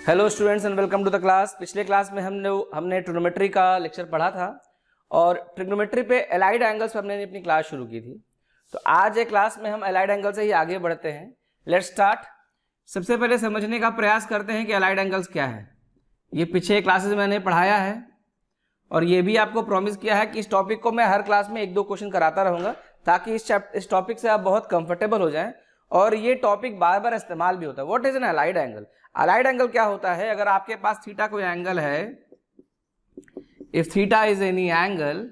Hello students and welcome to the class. पिछले class में हमने ट्रिग्नोमेट्री का लेक्चर पढ़ा था और ट्रिग्नोमेट्री पे एलाइड एंगल्स पर हमने अपनी क्लास शुरू की थी। तो आज एक क्लास में हम एलाइड एंगल से ही आगे बढ़ते हैं। Let's start. सबसे पहले समझने का प्रयास करते हैं कि एलाइड एंगल्स क्या है। ये पीछे क्लासेस में मैंने पढ़ाया है और ये भी आपको प्रॉमिस किया है कि इस टॉपिक को मैं हर क्लास में 1-2 क्वेश्चन कराता रहूँगा ताकि इस टॉपिक से आप बहुत कंफर्टेबल हो जाएं और ये टॉपिक बार बार इस्तेमाल भी होता है। What is an allied angle? Allied angle क्या होता है? अगर आपके पास थीटा कोई एंगल है, if theta is any angle,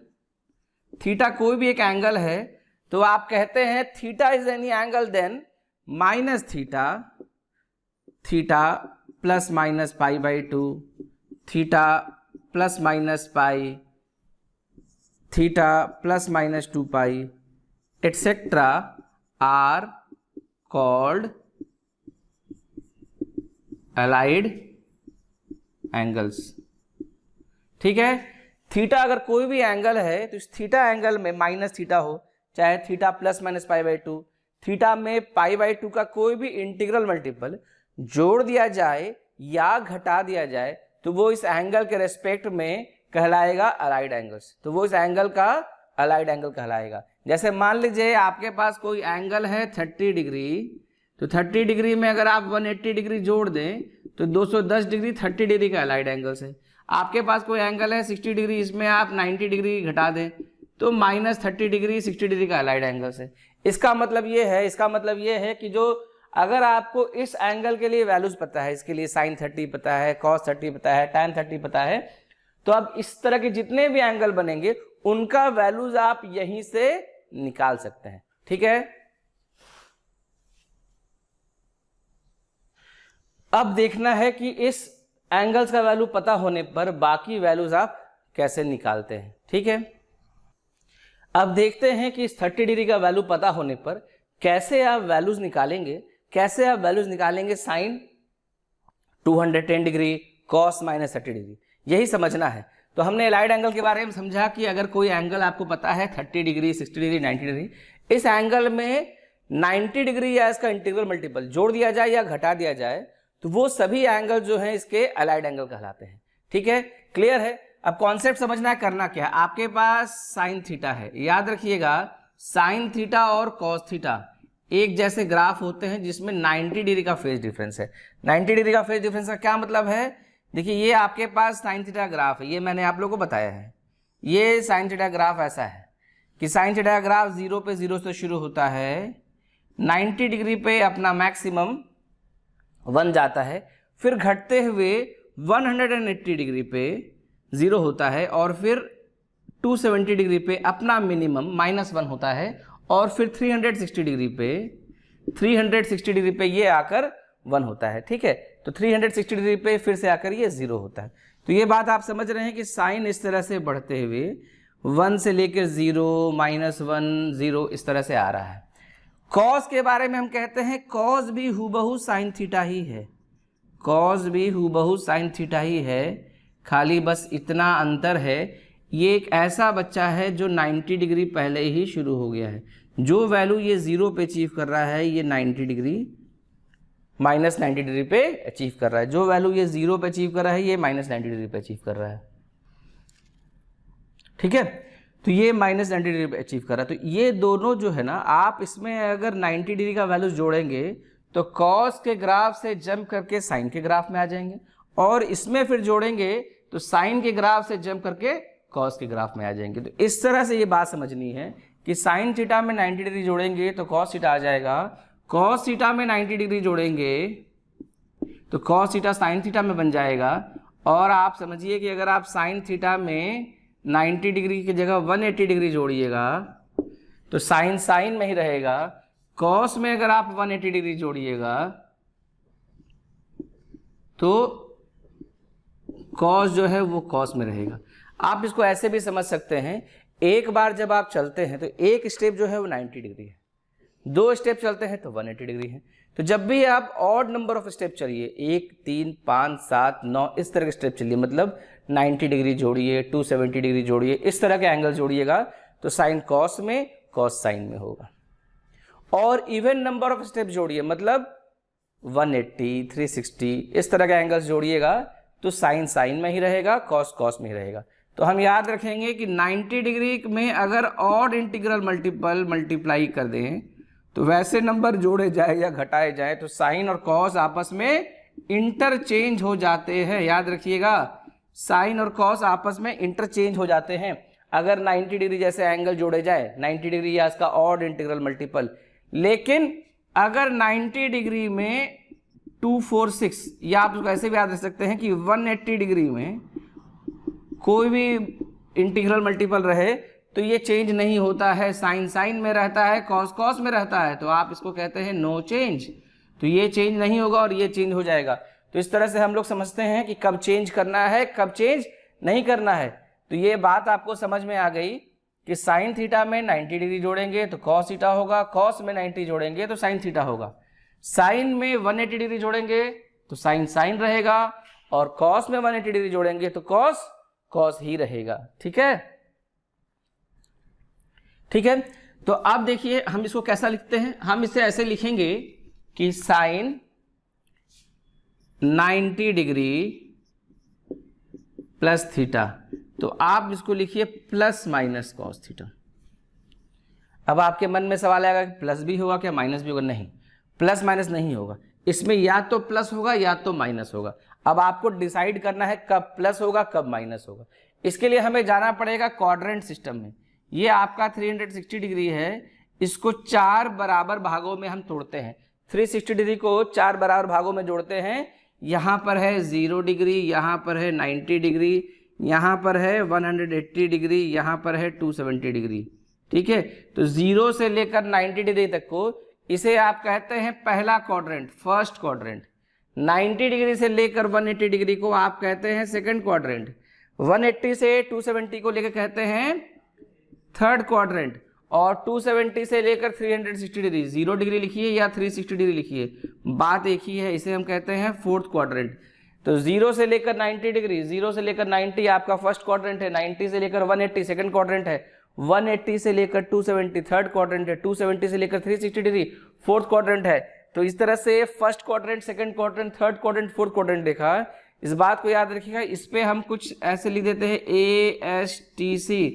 theta कोई भी एक एंगल है, तो आप कहते हैं theta is any angle then minus theta, theta plus minus pi by 2, theta plus minus pi, theta plus minus 2 pi etcetera are called allied angles. ठीक है। थीटा अगर कोई भी एंगल है तो इस थीटा एंगल में माइनस थीटा हो, चाहे theta plus minus pi by 2, theta में पाई बाई 2 का कोई भी इंटीग्रल मल्टीपल जोड़ दिया जाए या घटा दिया जाए तो वो इस एंगल के रेस्पेक्ट में कहलाएगा एलाइड एंगल्स। तो वो इस एंगल का एलाइड एंगल कहलाएगा। जैसे मान लीजिए आपके पास कोई एंगल है 30 डिग्री, तो 30 डिग्री में अगर आप 180 डिग्री जोड़ दें तो 210 डिग्री 30 डिग्री का एलाइड एंगल्स है। आपके पास कोई एंगल है 60 डिग्री, इसमें आप 90 डिग्री घटा दें तो माइनस 30 डिग्री 60 डिग्री का एलाइड एंगल्स है। इसका मतलब ये है कि जो अगर आपको इस एंगल के लिए वैल्यूज पता है, इसके लिए साइन 30 पता है, कॉस 30 पता है, टैन 30 पता है, तो अब इस तरह के जितने भी एंगल बनेंगे उनका वैल्यूज आप यहीं से निकाल सकते हैं। ठीक है। अब देखना है कि इस एंगल्स का वैल्यू पता होने पर बाकी वैल्यूज आप कैसे निकालते हैं। ठीक है। अब देखते हैं कि इस 30 डिग्री का वैल्यू पता होने पर कैसे आप वैल्यूज निकालेंगे sine 210 degree, cos minus 30 degree, यही समझना है। तो हमने एलाइड एंगल के बारे में समझा कि अगर कोई एंगल आपको पता है 30 डिग्री, 60 डिग्री, 90 डिग्री, इस एंगल में 90 डिग्री या इसका इंटीग्रल मल्टीपल जोड़ दिया जाए या घटा दिया जाए तो वो सभी एंगल जो है इसके एलाइड एंगल कहलाते हैं। ठीक है, क्लियर है। अब कॉन्सेप्ट समझना है, करना क्या है। आपके पास साइन थीटा है, याद रखिएगा साइन थीटा और कॉस थीटा एक जैसे ग्राफ होते हैं जिसमें 90 डिग्री का फेज डिफरेंस है। 90 डिग्री का फेज डिफरेंस का क्या मतलब है? देखिए ये आपके पास साइन थीटा ग्राफ है, ये मैंने आप लोगों को बताया है। ये साइन थीटा ग्राफ ऐसा है कि साइन थीटा ग्राफ 0 पे 0 से शुरू होता है, 90 डिग्री पे अपना मैक्सिमम 1 जाता है, फिर घटते हुए 180 डिग्री पे 0 होता है और फिर 270 डिग्री पे अपना मिनिमम -1 होता है और फिर 360 डिग्री पे ये आकर 1 होता है। ठीक है, तो 360 डिग्री पे फिर से आकर ये 0 होता है। तो ये बात आप समझ रहे हैं कि साइन इस तरह से बढ़ते हुए 1 से लेकर 0, -1, 0 इस तरह से आ रहा है। कॉस के बारे में हम कहते हैं कॉस भी हूबहू साइन थीटा ही है, कॉस भी हूबहू साइन थीटा ही है, खाली बस इतना अंतर है ये एक ऐसा बच्चा है जो 90 डिग्री पहले ही शुरू हो गया है। जो वैल्यू ये 0 पे अचीव कर रहा है ये 90 डिग्री -90 डिग्री पे अचीव कर रहा है। जो वैल्यू ये 0 पे अचीव कर रहा है ये -90 डिग्री पे अचीव कर रहा है। ठीक है, तो ये -90 डिग्री पे अचीव कर रहा है। तो ये दोनों जो है ना, आप इसमें अगर 90 डिग्री का वैल्यू जोड़ेंगे तो कॉस के ग्राफ से जंप करके साइन के ग्राफ में आ जाएंगे और इसमें फिर जोड़ेंगे तो साइन के ग्राफ से जंप करके कॉस के ग्राफ में आ जाएंगे। तो इस तरह से ये बात समझनी है कि साइन थीटा में 90 डिग्री जोड़ेंगे तो कॉस थीटा आ जाएगा, कॉस थीटा में 90 डिग्री जोड़ेंगे तो कॉस थीटा साइन थीटा में बन जाएगा। और आप समझिए कि अगर आप साइन थीटा में 90 डिग्री की जगह 180 डिग्री जोड़िएगा तो साइन साइन में ही रहेगा, कॉस में अगर आप 180 डिग्री जोड़िएगा तो कॉस जो है वो कॉस में रहेगा। आप इसको ऐसे भी समझ सकते हैं, एक बार जब आप चलते हैं तो एक स्टेप जो है वो 90 डिग्री है, 2 स्टेप चलते हैं तो 180 डिग्री है। तो जब भी आप ऑड नंबर ऑफ स्टेप चलिए, 1, 3, 5, 7, 9 इस तरह के स्टेप चलिए, मतलब 90 डिग्री जोड़िए, 270 डिग्री जोड़िए, इस तरह के एंगल जोड़िएगा तो साइन कॉस में, कॉस साइन में होगा। और इवन नंबर ऑफ स्टेप जोड़िए, मतलब 180, 360 इस तरह के एंगल्स जोड़िएगा तो साइन साइन में ही रहेगा, कॉस कॉस में ही रहेगा। तो हम याद रखेंगे कि 90 डिग्री में अगर ऑड इंटीग्रल मल्टीपल मल्टीप्लाई कर दें तो वैसे नंबर जोड़े जाए या घटाए जाए तो साइन और कॉस आपस में इंटरचेंज हो जाते हैं। याद रखिएगा, साइन और कॉस आपस में इंटरचेंज हो जाते हैं अगर 90 डिग्री जैसे एंगल जोड़े जाए, 90 डिग्री या इसका ऑड इंटीग्रल मल्टीपल। लेकिन अगर 90 डिग्री में 246 या आप उसको ऐसे भी याद रख सकते हैं कि 180 डिग्री में कोई भी इंटीग्रल मल्टीपल रहे तो ये चेंज नहीं होता है, साइन साइन में रहता है, कॉस कॉस में रहता है, तो आप इसको कहते हैं नो चेंज। तो ये चेंज नहीं होगा और ये चेंज हो जाएगा। तो इस तरह से हम लोग समझते हैं कि कब चेंज करना है, कब चेंज नहीं करना है। तो ये बात आपको समझ में आ गई कि साइन थीटा में 90 डिग्री जोड़ेंगे तो कॉस थीटा होगा, कॉस में 90 जोड़ेंगे तो साइन थीटा होगा, साइन में 180 डिग्री जोड़ेंगे तो साइन साइन रहेगा, और कॉस में 180 डिग्री जोड़ेंगे तो कॉस कॉस ही रहेगा। ठीक है, ठीक है। तो अब देखिए हम इसको कैसा लिखते हैं, हम इसे ऐसे लिखेंगे कि साइन 90 डिग्री प्लस थीटा, तो आप इसको लिखिए प्लस माइनस कॉस थीटा। अब आपके मन में सवाल आएगा कि प्लस भी होगा क्या, माइनस भी होगा? नहीं, प्लस माइनस नहीं होगा, इसमें या तो प्लस होगा या तो माइनस होगा। अब आपको डिसाइड करना है कब प्लस होगा कब माइनस होगा। इसके लिए हमें जाना पड़ेगा क्वाड्रेंट सिस्टम में। ये आपका 360 डिग्री है, इसको 4 बराबर भागों में हम तोड़ते हैं। 360 डिग्री को 4 बराबर भागों में जोड़ते हैं। यहाँ पर है 0 डिग्री, यहाँ पर है 90 डिग्री, यहाँ पर है 180 डिग्री, यहाँ पर है 270 डिग्री। ठीक है, तो 0 से लेकर 90 डिग्री तक को इसे आप कहते हैं पहला क्वाड्रेंट, फर्स्ट क्वाड्रेंट। 90 डिग्री से लेकर 180 डिग्री को आप कहते हैं सेकंड क्वाड्रेंट। 180 से 270 को लेकर कहते हैं थर्ड क्वाड्रेंट, और 270 से लेकर 360 डिग्री, 0 डिग्री लिखिए या 360 डिग्री लिखिए, बात एक ही है, इसे हम कहते हैं फोर्थ क्वाड्रेंट। तो 0 से लेकर 90 डिग्री, 0 से लेकर 90 आपका फर्स्ट क्वाड्रेंट है, 90 से लेकर 180 सेकंड क्वाड्रेंट है, 180 से लेकर 270 थर्ड क्वाड्रेंट है, 270 से लेकर 360 डिग्री फोर्थ क्वाड्रेंट है। तो इस तरह से first quadrant, second quadrant, third quadrant, fourth quadrant देखा। इस बात को याद रखिएगा। इस पे हम कुछ ऐसे लिख देते हैं ASTC,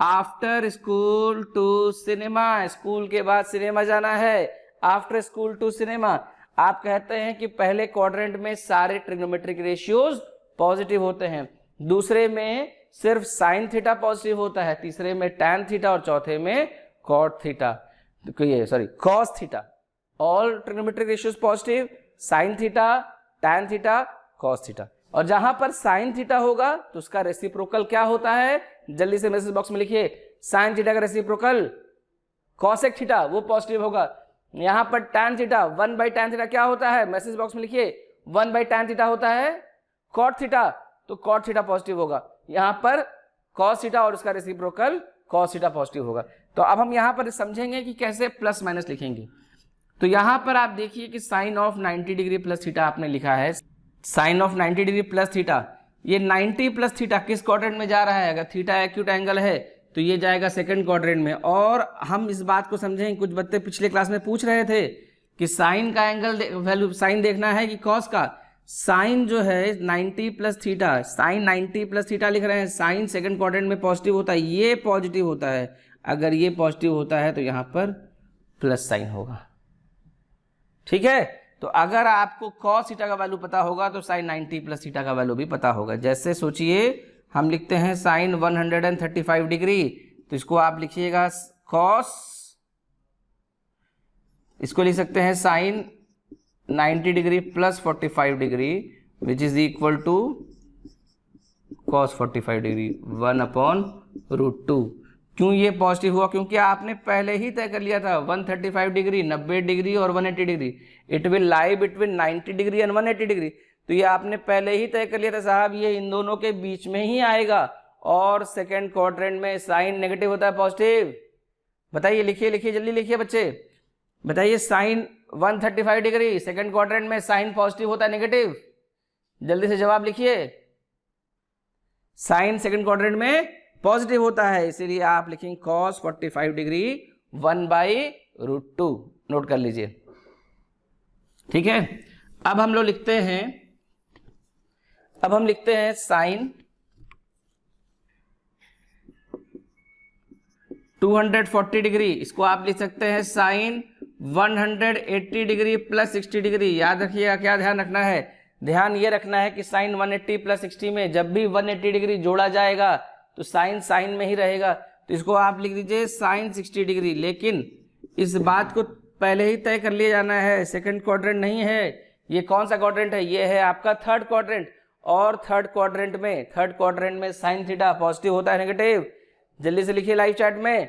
after school to cinema. School के बाद सिनेमा जाना है, आफ्टर स्कूल टू सिनेमा। आप कहते हैं कि पहले क्वाड्रेंट में सारे ट्रिग्नोमेट्रिक रेशियोज पॉजिटिव होते हैं, दूसरे में सिर्फ साइन थीटा पॉजिटिव होता है, तीसरे में टैन थीटा और चौथे में cot theta, cos theta. All trigonometric ratios positive, sine theta, tan theta, cos theta. और जहां पर साइन थीटा होगा तो उसका रेसिप्रोकल क्या होता है, जल्दी से मैसेज बॉक्स में लिखिए। साइन थीटा का रेसिप्रोकल कॉसेक थीटा, वो पॉजिटिव होगा। यहां पर टैन थीटा, 1/tan थीटा क्या होता है, मैसेज बॉक्स में लिखिए, 1/tan थीटा होता है कॉट थीटा, तो कॉट थीटा पॉजिटिव होगा। यहां पर कॉस थीटा और उसका रेसिप्रोकल कॉस थीटा पॉजिटिव होगा। तो अब हम यहां पर समझेंगे कि कैसे प्लस माइनस लिखेंगे। तो यहां पर आप देखिए कि sine of 90 degree plus theta आपने लिखा है, sine of 90 degree plus theta. ये 90 प्लस थीटा किस क्वाड्रेंट में जा रहा है, अगर थीटा एक्यूट एंगल है तो ये जाएगा सेकंड क्वाड्रेंट में। और हम इस बात को समझें, कुछ बच्चे पिछले क्लास में पूछ रहे थे कि साइन का एंगल वैल्यू साइन देखना है कि कॉस का। साइन जो है 90 plus theta, sine 90 plus theta लिख रहे हैं, साइन सेकंड क्वाड्रेंट में पॉजिटिव होता है, ये पॉजिटिव होता है। अगर ये पॉजिटिव होता है तो यहाँ पर प्लस साइन होगा। ठीक है, तो अगर आपको कॉस थीटा का वैल्यू पता होगा तो साइन 90 प्लस थीटा का वैल्यू भी पता होगा। जैसे सोचिए हम लिखते हैं साइन 135 डिग्री, तो इसको आप लिखिएगा कॉस, इसको लिख सकते हैं sine 90 degree plus 45 degree which is equal to cos 45 degree 1/√2। क्यों ये पॉजिटिव हुआ, क्योंकि आपने पहले ही तय कर लिया था 135 डिग्री, 90 डिग्री और 180 degree, it will lie between 90 degree and 180 degree. तो ये आपने पहले ही तय कर लिया था साहब, ये इन दोनों के बीच में ही आएगा। और सेकंड क्वाड्रेंट में साइन नेगेटिव होता है पॉजिटिव। बताइए, लिखिए लिखिए जल्दी लिखिए बच्चे, बताइए साइन 135 डिग्री सेकंड क्वाड्रेंट में साइन पॉजिटिव होता है नेगेटिव, जल्दी से जवाब लिखिए। साइन सेकंड क्वाड्रेंट में पॉजिटिव होता है, इसीलिए आप लिखेंगे cos 45 डिग्री 1/√2, नोट कर लीजिए। ठीक है, अब हम लिखते हैं साइन 240 डिग्री, इसको आप लिख सकते हैं साइन 180 डिग्री प्लस 60 डिग्री। याद रखिएगा, क्या ध्यान रखना है, ध्यान ये रखना है कि साइन 180 प्लस 60 में जब भी 180 डिग्री जोड़ा जाएगा तो साइन साइन में ही रहेगा, तो इसको आप लिख दीजिए साइन 60 डिग्री। लेकिन इस बात को पहले ही तय कर लिया जाना है, सेकंड क्वाड्रेंट नहीं है। ये कौन सा क्वाड्रेंट है, ये है आपका थर्ड क्वाड्रेंट। और थर्ड क्वाड्रेंट में साइन थीटा पॉजिटिव होता है नेगेटिव। जल्दी से लिखिए लाइव चैट में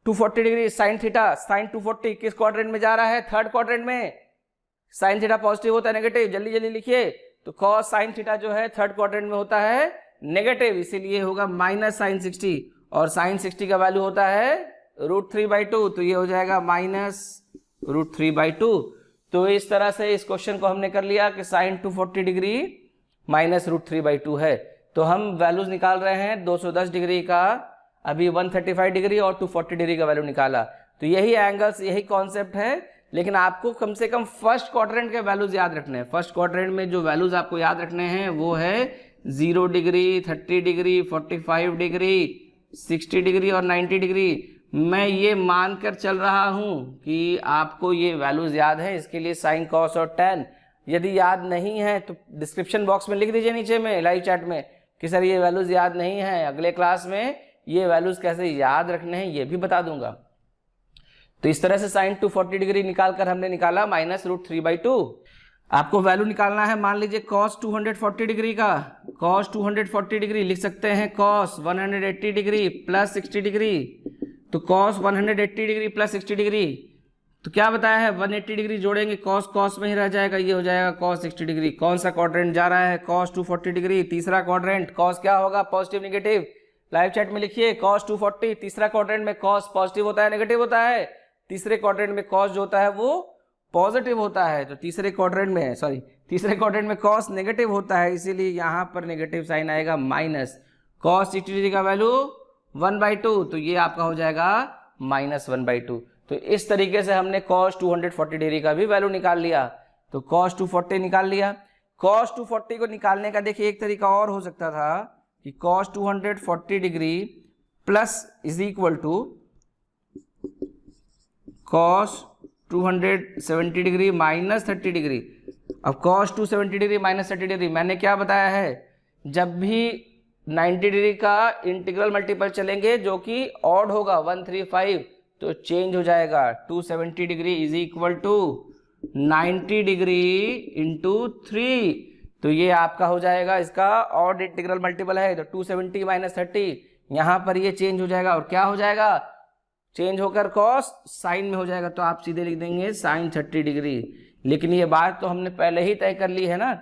240 डिग्री साइन थीटा, साइन 240 किस क्वाड्रेंट में जा रहा है, थर्ड क्वाड्रेंट में। साइन थीटा पॉजिटिव होता है नेगेटिव, जल्दी जल्दी लिखिए। तो कॉस साइन थीटा जो है थर्ड क्वाड्रेंट में होता है नेगेटिव, इसीलिए होगा माइनस साइन 60। और साइन 60 का वैल्यू होता है √3/2, तो ये हो जाएगा माइनस √3/2। तो इस तरह से इस क्वेश्चन को हमने कर लिया कि साइन 240 डिग्री माइनस √3/2 है। तो हम वैल्यूज निकाल रहे हैं 210 डिग्री का, अभी 135 डिग्री और 240 डिग्री का वैल्यू निकाला। तो यही एंगल्स, यही कॉन्सेप्ट है, लेकिन आपको कम से कम फर्स्ट क्वाड्रेंट के वैल्यूज याद रखने हैं। फर्स्ट क्वाड्रेंट में जो वैल्यूज आपको याद रखने हैं वो है 0 डिग्री, 30 डिग्री, 45 डिग्री, 60 डिग्री और 90 डिग्री। मैं ये मानकर चल रहा हूं कि आपको ये वैल्यूज याद है, इसके लिए साइन कॉस और टैन। यदि याद नहीं है तो डिस्क्रिप्शन बॉक्स में लिख दीजिए नीचे में लाइव चैट में कि सर ये वैल्यूज याद नहीं है, अगले क्लास में ये वैल्यूज कैसे याद रखने हैं ये भी बता दूंगा। तो इस तरह से साइन 240 डिग्री निकालकर हमने निकाला माइनस √3/2। आपको वैल्यू निकालना है, मान लीजिए कॉस 240 डिग्री का, कॉस 240 डिग्री लिख सकते हैं कॉस 180 डिग्री प्लस 60 डिग्री। तो कॉस 180 डिग्री प्लस 60 डिग्री, तो क्या बताया है 180 डिग्री जोड़ेंगे, कॉस कॉस में ही रह जाएगा, ये हो जाएगा कॉस 60 डिग्री। कौन सा क्वाड्रेंट जा रहा है, कॉस 240 डिग्री, तीसरा क्वाड्रेंट। कॉस क्या होगा, पॉजिटिव नेगेटिव, लाइव चैट में लिखिए कॉस 240। तीसरा क्वाड्रेंट में कॉस पॉजिटिव होता है नेगेटिव होता है, तीसरे क्वाड्रेंट में कॉस जो होता है वो पॉजिटिव होता है। तो तीसरे क्वाड्रेंट में कॉस नेगेटिव होता है, इसीलिए यहां पर नेगेटिव साइन आएगा माइनस। कॉस 60 डिग्री का वैल्यू 1/2, तो ये आपका हो जाएगा माइनस 1/2। तो इस तरीके से हमने cos 240 डिग्री का भी वैल्यू निकाल लिया। तो cos 240 निकाल लिया। cos 240 को निकालने का देखिए एक तरीका और हो सकता था कि cos 240 degree plus is equal to cos 270 degree minus 30 degree. अब cos 270 डिग्री माइनस 30 डिग्री मैंने क्या बताया है, जब भी 90 डिग्री का इंटीग्रल मल्टीपल चलेंगे जो कि ऑड होगा 135, तो चेंज हो जाएगा 270 degree is equal to 90 degree into 3। तो ये आपका हो जाएगा, इसका ऑड इंटीग्रल मल्टीपल है, तो 270 माइनस 30, यहाँ पर ये चेंज हो जाएगा और क्या हो जाएगा, चेंज होकर कॉस साइन में हो जाएगा। तो आप सीधे लिख देंगे साइन 30 डिग्री। लेकिन ये बात तो हमने पहले ही तय कर ली है ना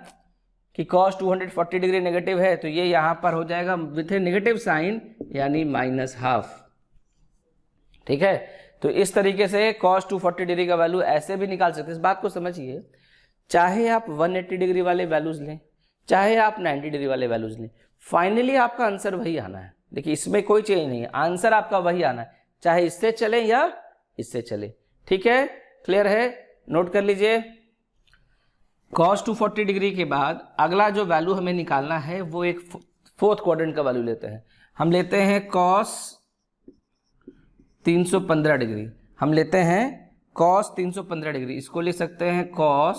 कि cos 240 डिग्री नेगेटिव है, तो ये यहाँ पर हो जाएगा विथ ए नेगेटिव साइन यानी -12। ठीक है, तो इस तरीके से cos 240 डिग्री का वैल्यू ऐसे भी निकाल सकते हैं। इस बात को समझिए, चाहे आप 180 डिग्री वाले वैल्यूज लें, चाहे आप 90 डिग्री वाले वैल्यूज लें, फाइनली आपका आंसर वही आना है। देखिए इसमें कोई चेंज नहीं है, आंसर आपका वही आना है, चाहे इससे चले या इससे चले। ठीक है, क्लियर है, नोट कर लीजिए। cos 240 डिग्री के बाद अगला जो वैल्यू हमें निकालना है वो एक फोर्थ क्वाड्रेंट का वैल्यू लेते हैं। हम लेते हैं cos 315 डिग्री, हम लेते हैं cos 315 डिग्री। इसको लिख सकते हैं cos,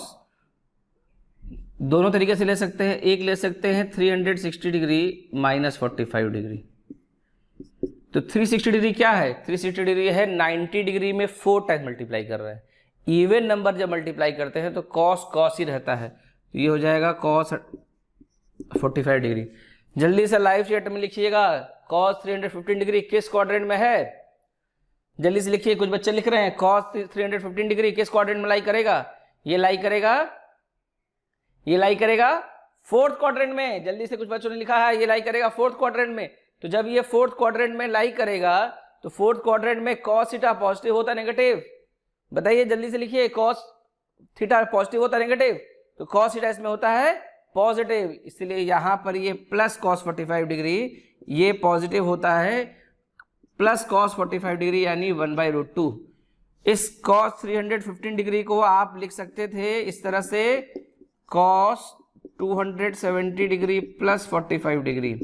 दोनों तरीके से ले सकते हैं। एक ले सकते हैं 360 डिग्री माइनस 45 डिग्री। तो 360 डिग्री क्या है, 360 डिग्री है 90 डिग्री में 4 टाइम मल्टीप्लाई कर रहा है। इवन नंबर जब मल्टीप्लाई करते हैं तो cos cos ही रहता है, तो ये हो जाएगा cos 45 डिग्री। जल्दी से लाइव चैट में लिखिएगा cos 315 डिग्री किस क्वाड्रेंट में है, जल्दी से लिखिए। कुछ बच्चे लिख रहे हैं cos 315 डिग्री किस क्वाड्रेंट में लाई करेगा, ये लाई करेगा फोर्थ क्वाड्रेंट में। जल्दी से, कुछ बच्चों ने लिखा है ये लाई करेगा फोर्थ क्वाड्रेंट में। तो जब ये फोर्थ क्वाड्रेंट में लाई करेगा तो फोर्थ क्वाड्रेंट में cos थीटा पॉजिटिव होता नेगेटिव, बताइए जल्दी से लिखिए। cos थीटा पॉजिटिव होता नेगेटिव, तो cos थीटा इसमें होता है पॉजिटिव, इसलिए यहां पर ये प्लस cos 45 डिग्री ये पॉजिटिव होता है, प्लस cos 45 डिग्री यानी 1/√2। इस cos 315 डिग्री को आप लिख सकते थे इस तरह से, cos 270 डिग्री प्लस 45 डिग्री।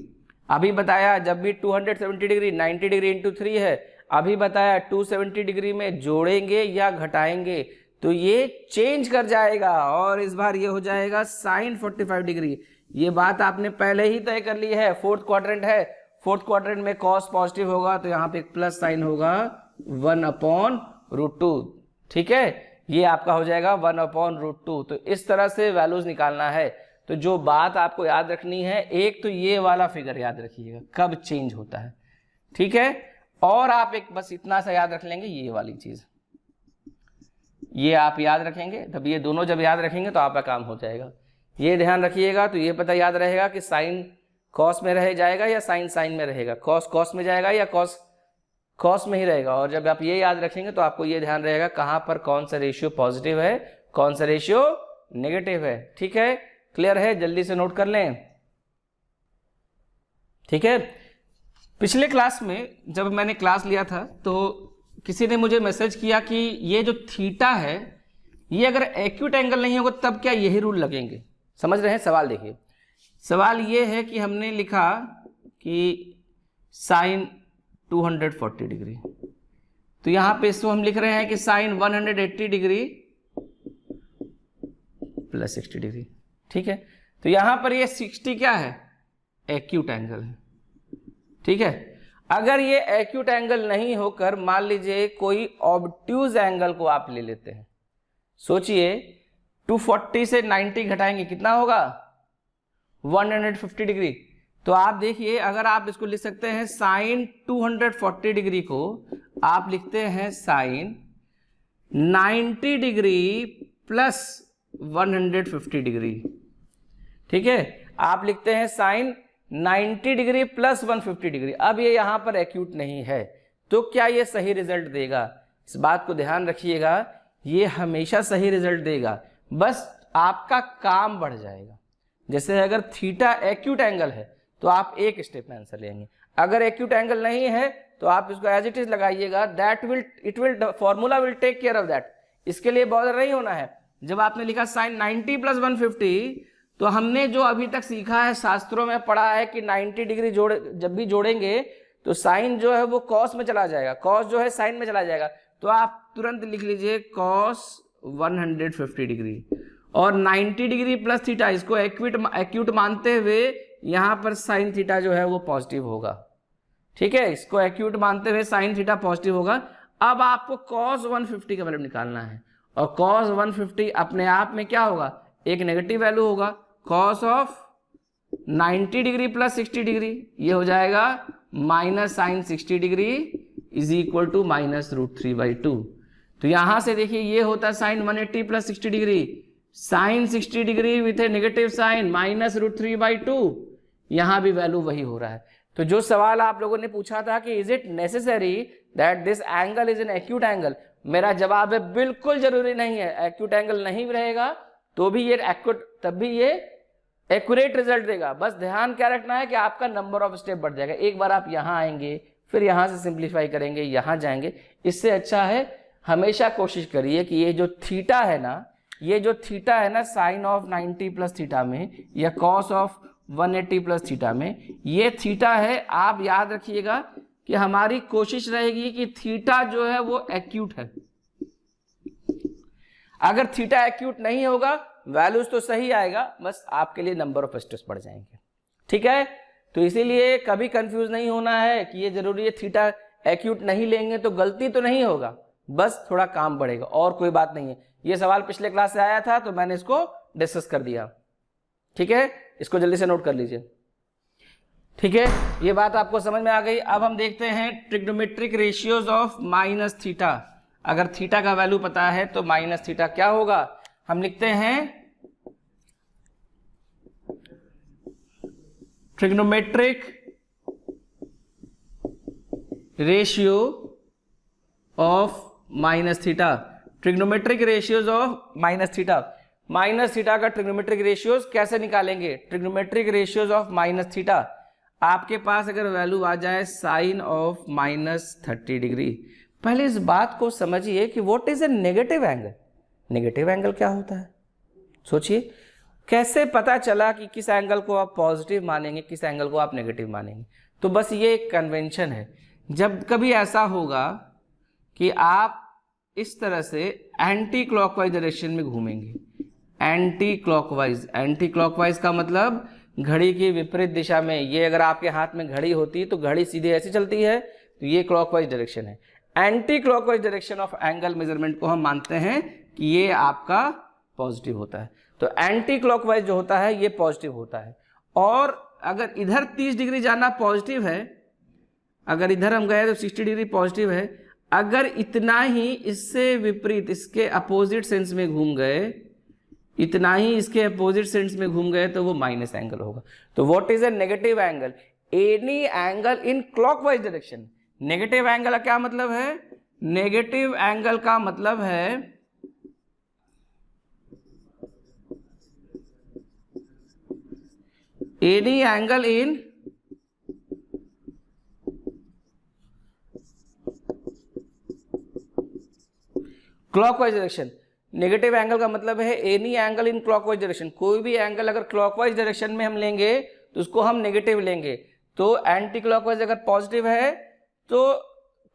अभी बताया जब भी 270 डिग्री 90 डिग्री इंटू 3 है, अभी बताया 270 डिग्री में जोड़ेंगे या घटाएंगे तो ये चेंज कर जाएगा और इस बार ये हो जाएगा साइन 45 डिग्री। ये बात आपने पहले ही तय कर ली है, फोर्थ क्वाड्रेंट है, फोर्थ क्वाड्रेंट में कॉस पॉजिटिव होगा तो यहाँ पे प्लस साइन होगा 1/√2। ठीक है, ये आपका हो जाएगा 1/√2। तो इस तरह से वैल्यूज निकालना है। तो जो बात आपको याद रखनी है, एक तो ये वाला फिगर याद रखिएगा कब चेंज होता है, ठीक है, और आप एक बस इतना सा याद रख लेंगे, ये वाली चीज ये आप याद रखेंगे, तब ये दोनों जब याद रखेंगे तो आपका काम हो जाएगा। ये ध्यान रखिएगा तो ये पता याद रहेगा कि साइन कॉस में रह जाएगा या साइन साइन में रहेगा, कॉस कॉस में जाएगा या कॉस कॉस में ही रहेगा। और जब आप ये याद रखेंगे तो आपको ये ध्यान रहेगा कहाँ पर कौन सा रेशियो पॉजिटिव है, कौन सा रेशियो नेगेटिव है। ठीक है, क्लियर है, जल्दी से नोट कर लें। ठीक है, पिछले क्लास में जब मैंने क्लास लिया था तो किसी ने मुझे मैसेज किया कि ये जो थीटा है ये अगर एक्यूट एंगल नहीं होगा तब क्या यही रूल लगेंगे। समझ रहे हैं सवाल? देखिए सवाल ये है कि हमने लिखा कि साइन 240 डिग्री, तो यहां पे इसको हम लिख रहे हैं कि साइन 180 डिग्री प्लस 60 डिग्री। ठीक है, तो यहां पर ये 60 क्या है, एक्यूट एंगल है। ठीक है, अगर ये एक्यूट एंगल नहीं होकर मान लीजिए कोई ऑब्ट्यूज एंगल को आप ले लेते हैं, सोचिए 240 से 90 घटाएंगे कितना होगा, 150 डिग्री। तो आप देखिए अगर आप इसको लिख सकते हैं साइन 240 डिग्री को आप लिखते हैं साइन 90 डिग्री प्लस 150 डिग्री। ठीक है, आप लिखते हैं साइन 90 डिग्री प्लस 150 डिग्री। अब ये यहां पर एक्यूट नहीं है तो क्या ये सही रिजल्ट देगा? इस बात को ध्यान रखिएगा, ये हमेशा सही रिजल्ट देगा, बस आपका काम बढ़ जाएगा। जैसे अगर थीटा एक्यूट एंगल है तो आप एक स्टेप में आंसर लेंगे, अगर एक्यूट एंगल नहीं है तो आप इसको एज इट इज लगाइएगा, formula will take care of that. इसके लिए बॉदर नहीं होना है। जब आपने लिखा साइन 90 प्लस 150 तो हमने जो अभी तक सीखा है, शास्त्रों में पढ़ा है कि 90 डिग्री जब भी जोड़ेंगे तो साइन जो है वो कॉस में चला जाएगा, कॉस जो है साइन में चला जाएगा। तो आप तुरंत लिख लीजिए कॉस 150 डिग्री और 90 डिग्री प्लस थीटा, इसको एक्यूट मानते हुए यहां पर साइन थीटा जो है वो पॉजिटिव होगा। ठीक है, इसको एक्यूट मानते हुए साइन थीटा पॉजिटिव होगा। अब आपको कॉस 150 का वैल्यू निकालना है और कॉस 150 अपने आप में क्या होगा, एक नेगेटिव वैल्यू होगा। Cos of 90 degree plus 60 degree ये हो जाएगा minus sine 60 degree is equal to -√3/2। तो यहां से देखिए ये होता है sine 180 plus 60 degree, sine 60 degree with a negative sign -√3/2। यहां भी वैल्यू वही हो रहा है। तो जो सवाल आप लोगों ने पूछा था कि is it necessary that this angle is an acute angle, मेरा जवाब है बिल्कुल जरूरी नहीं है। एक्यूट एंगल नहीं रहेगा तो भी ये एक्यूट, तब भी ये एक्यूरेट रिजल्ट देगा। बस ध्यान क्या रखना है कि आपका नंबर ऑफ स्टेप बढ़ जाएगा। एक बार आप यहां आएंगे, फिर यहां से सिंप्लीफाई करेंगे, यहां जाएंगे। इससे अच्छा है हमेशा कोशिश करिए कि ये जो थीटा है ना, ये जो थीटा है ना साइन ऑफ 90 प्लस थीटा में या कॉस ऑफ 180 प्लस थीटा में, ये थीटा है। आप याद रखिएगा कि हमारी कोशिश रहेगी कि थीटा जो है वो एक्यूट है। अगर थीटा एक्यूट नहीं होगा वैल्यूज तो सही आएगा, बस आपके लिए नंबर ऑफ स्टेप्स बढ़ जाएंगे। ठीक है, तो इसीलिए कभी कंफ्यूज नहीं होना है कि ये जरूरी है थीटा एक्यूट नहीं लेंगे तो गलती तो नहीं होगा, बस थोड़ा काम बढ़ेगा और कोई बात नहीं है। ये सवाल पिछले क्लास से आया था तो मैंने इसको डिस्कस कर दिया। ठीक है, इसको जल्दी से नोट कर लीजिए। ठीक है, ये बात आपको समझ में आ गई। अब हम देखते हैं trigonometric ratios of minus theta. अगर थीटा का वैल्यू पता है तो माइनस थीटा क्या होगा, हम लिखते हैं trigonometric ratio of minus theta. Trigonometric ratios of minus theta, minus theta का ट्रिग्नोमेट्रिक रेशियोज कैसे निकालेंगे? Trigonometric ratios of minus theta, आपके पास अगर वैल्यू आ जाए साइन ऑफ -30 डिग्री, पहले इस बात को समझिए कि what is a negative angle. Negative angle क्या होता है, सोचिए। कैसे पता चला कि किस एंगल को आप पॉजिटिव मानेंगे, किस एंगल को आप नेगेटिव मानेंगे? तो बस ये एक कन्वेंशन है। जब कभी ऐसा होगा कि आप इस तरह से एंटी क्लॉकवाइज डायरेक्शन में घूमेंगे, एंटी क्लॉकवाइज का मतलब घड़ी की विपरीत दिशा में। ये अगर आपके हाथ में घड़ी होती तो घड़ी सीधे ऐसे चलती है, तो ये क्लॉकवाइज डायरेक्शन है। Anti clockwise direction of angle measurement को हम मानते हैं कि ये आपका पॉजिटिव होता है। तो एंटी क्लॉकवाइज जो होता है ये पॉजिटिव होता है। और अगर इधर 30 डिग्री जाना पॉजिटिव है, अगर इधर हम गए तो 60 डिग्री पॉजिटिव है। अगर इतना ही इससे विपरीत, इसके अपोजिट सेंस में घूम गए, इतना ही इसके अपोजिट सेंस में घूम गए, तो वो माइनस एंगल होगा। तो what is a negative angle? Any angle in clockwise direction. Negative angle का क्या मतलब है? नेगेटिव एंगल का मतलब है any angle in clockwise direction. Negative angle का मतलब है any angle in clockwise direction. कोई भी एंगल अगर क्लॉकवाइज डायरेक्शन में हम लेंगे तो उसको हम नेगेटिव लेंगे। तो एंटी क्लॉकवाइज अगर पॉजिटिव है तो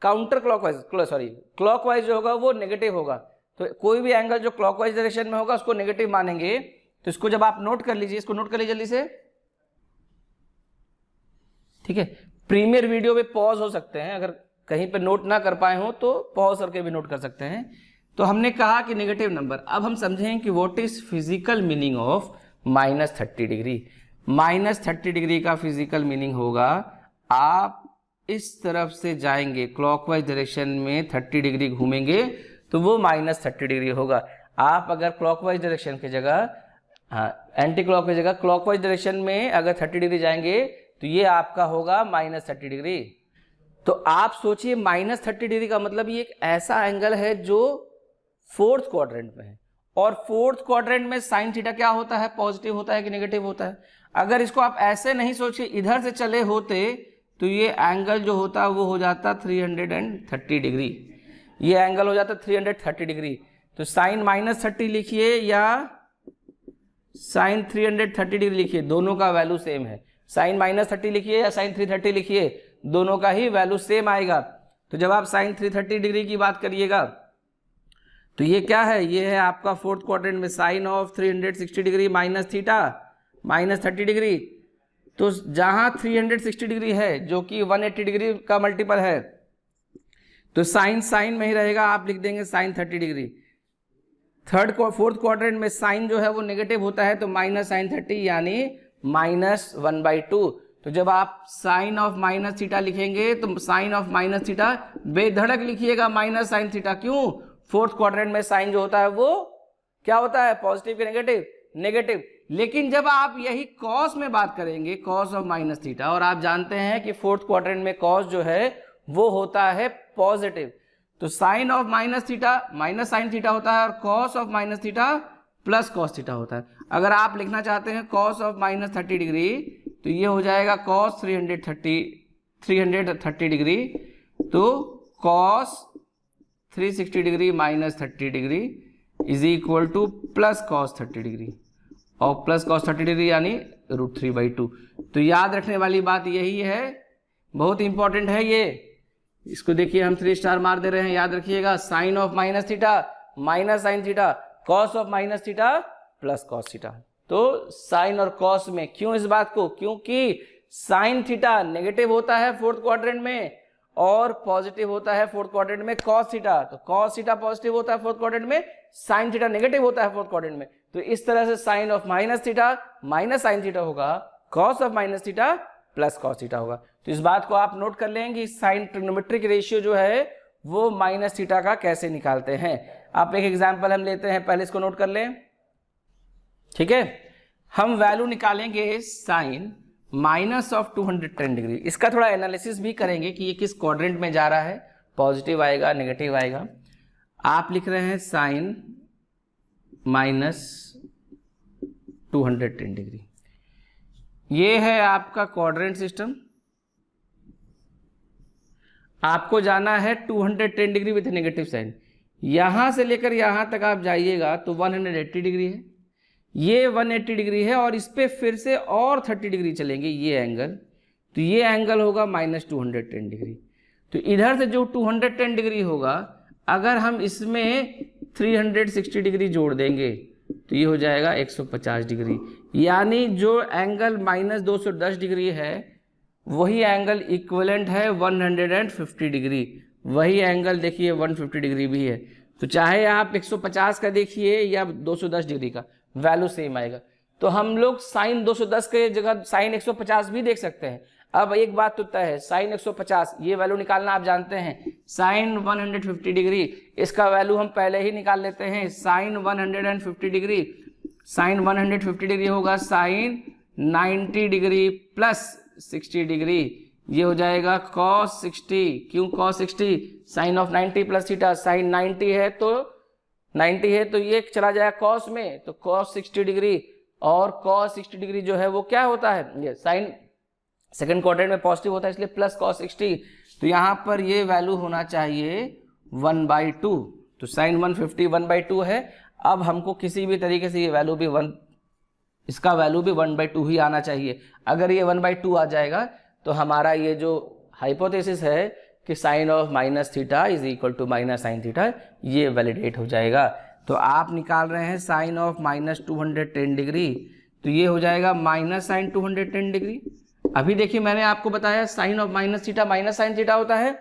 काउंटर क्लॉकवाइज जो होगा वो नेगेटिव होगा। तो कोई भी एंगल जो क्लॉकवाइज डायरेक्शन में होगा उसको नेगेटिव मानेंगे। तो इसको जब आप नोट कर लीजिए, इसको नोट कर लीजिए जल्दी से, ठीक है। प्रीमियर वीडियो पे पॉज हो सकते हैं, अगर कहीं पे नोट ना कर पाए हो तो पॉज करके भी नोट कर सकते हैं। तो हमने कहा कि नेगेटिव नंबर। अब हम समझें कि what is physical meaning of -30 degree. -30 degree का फिजिकल मीनिंग होगा, आप इस तरफ से जाएंगे क्लॉकवाइज डायरेक्शन में 30 डिग्री घूमेंगे तो वो -30 डिग्री होगा। आप अगर क्लॉकवाइज डायरेक्शन की जगह, एंटी क्लॉकवाइज जगह क्लॉकवाइज डायरेक्शन में अगर 30 डिग्री जाएंगे तो ये आपका होगा -30 डिग्री। तो आप सोचिए -30 डिग्री का मतलब ये एक ऐसा एंगल है जो फोर्थ क्वाड्रेंट में है। और फोर्थ क्वाड्रेंट में साइन थीटा क्या होता है? पॉजिटिव होता है कि नेगेटिव होता है? अगर इसको आप ऐसे नहीं सोचिए, इधर से चले होते तो ये एंगल जो होता वो हो जाता 330 डिग्री। ये एंगल हो जाता 330 डिग्री। तो साइन -30 लिखिए या साइन 330 डिग्री लिखिए, दोनों का वैल्यू सेम है। साइन -30 लिखिए या साइन 330 लिखिए, दोनों का ही वैल्यू सेम आएगा। तो जब आप साइन 330 डिग्री की बात करिएगा तो ये क्या है? ये है आपका फोर्थ क्वाड्रेंट में sine of 360 degree minus theta -30 degree. तो जहां 360 डिग्री है जो कि 180 डिग्री का मल्टीपल है, तो साइन में ही रहेगा, आप लिख देंगे साइन 30 डिग्री। फोर्थ क्वाड्रेंट में साइन जो है वो नेगेटिव होता है, तो माइनस साइन 30 यानी -1/2। तो जब आप साइन ऑफ माइनस थीटा लिखेंगे तो साइन ऑफ माइनस थीटा बेधड़क लिखिएगा माइनस साइन थीटा। क्यों? फोर्थ क्वाड्रेंट में साइन जो होता है वो क्या होता है? पॉजिटिव के नेगेटिव? नेगेटिव। लेकिन जब आप यही कॉस में बात करेंगे, कॉस ऑफ माइनस थीटा, और आप जानते हैं कि फोर्थ क्वाड्रेंट में कॉस जो है वो होता है पॉजिटिव, तो sine of minus theta minus sine theta होता है और cos of minus theta plus cos theta होता है। अगर आप लिखना चाहते हैं कॉस ऑफ -30 डिग्री तो ये हो जाएगा कॉस 330 डिग्री, तो cos 360 degree -30 degree is equal to plus cos 30 degree, और प्लस कॉस 30 डिग्री यानी √3/2। तो याद रखने वाली बात यही है, बहुत इंपॉर्टेंट है ये। इसको देखिए हम 3 स्टार मार दे रहे हैं, याद रखिएगा। Sine of minus theta minus sine theta, cos of minus theta plus cos theta. तो साइन और कॉस में क्यों इस बात को? क्योंकि साइन थीटा नेगेटिव होता है फोर्थ क्वाड्रेंट में और पॉजिटिव होता है फोर्थ क्वाड्रेंट में कॉस थीटा। तो कॉस थीटा पॉजिटिव होता है फोर्थ क्वाड्रेंट में, साइन थीटा नेगेटिव होता है फोर्थ क्वाड्रेंट में। तो इस तरह से sine of minus theta minus sine theta होगा, cos of minus theta plus cos theta होगा। तो इस बात को आप नोट कर लें कि साइन ट्रिग्नोमेट्रिक रेशियो जो है वो माइनस थीटा का कैसे निकालते हैं। आप एक एग्जांपल हम लेते हैं, पहले इसको नोट कर लें, ठीक है। हम वैल्यू निकालेंगे साइन -210 डिग्री। इसका थोड़ा एनालिसिस भी करेंगे कि ये किस क्वाड्रेंट में जा रहा है, पॉजिटिव आएगा नेगेटिव आएगा। आप लिख रहे हैं साइन -210 डिग्री, ये है आपका क्वाड्रेंट सिस्टम। आपको जाना है 210 डिग्री विथ नेगेटिव साइन। यहाँ से लेकर यहाँ तक आप जाइएगा तो 180 डिग्री है, ये 180 डिग्री है, और इस पर फिर से और 30 डिग्री चलेंगे ये एंगल, तो ये एंगल होगा -210 डिग्री। तो इधर से जो 210 डिग्री होगा, अगर हम इसमें 360 डिग्री जोड़ देंगे तो ये हो जाएगा 150 डिग्री। यानी जो एंगल -210 डिग्री है वही एंगल इक्विवेलेंट है 150 डिग्री। वही एंगल देखिए 150 डिग्री भी है। तो चाहे आप 150 का देखिए या 210 डिग्री का, वैल्यू सेम आएगा। तो हम लोग साइन 210 के जगह साइन 150 भी देख सकते हैं। अब एक बात तो तय है, साइन 150 ये वैल्यू निकालना आप जानते हैं। साइन 150 डिग्री इसका वैल्यू हम पहले ही निकाल लेते हैं। साइन 150 डिग्री, साइन 150 डिग्री होगा साइन 90 डिग्री प्लस 60 डिग्री, ये हो जाएगा cos 60। क्यों cos 60? Sine of 90 plus theta, sine 90 है तो ये चला जाएगा cos में, तो cos 60 डिग्री, और cos 60 डिग्री जो है वो क्या होता है, ये साइन सेकंड क्वाड्रेंट में पॉजिटिव होता है इसलिए प्लस cos 60। तो यहाँ पर ये वैल्यू होना चाहिए 1/2। तो साइन 150 1/2 है। अब हमको किसी भी तरीके से ये वैल्यू भी इसका वैल्यू भी 1/2 ही आना चाहिए। अगर ये 1/2 आ जाएगा तो हमारा ये जो हाइपोथेसिस है कि sine of minus theta is equal to minus sine theta, ये वैलिडेट हो जाएगा। तो आप निकाल रहे हैं साइन ऑफ -210 डिग्री, तो ये हो जाएगा माइनस साइन 210 डिग्री। अभी देखिए मैंने आपको बताया sine of minus theta minus sine theta होता है,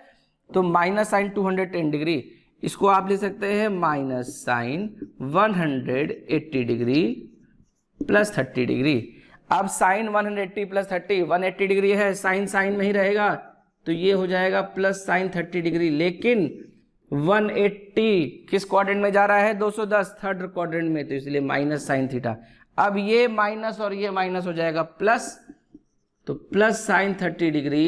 तो माइनस साइन 210 डिग्री, इसको आप ले सकते हैं minus sine 180 degree plus 30 degree. अब साइन 180 प्लस 30, 180 डिग्री है, साइन साइन में ही रहेगा, तो ये हो जाएगा प्लस साइन 30 डिग्री। लेकिन 180 किस क्वाड्रेंट में जा रहा है, 210 थर्ड क्वाड्रेंट में, तो इसलिए माइनस साइन थीटा। अब ये माइनस और ये माइनस हो जाएगा प्लस, तो plus sine 30 degree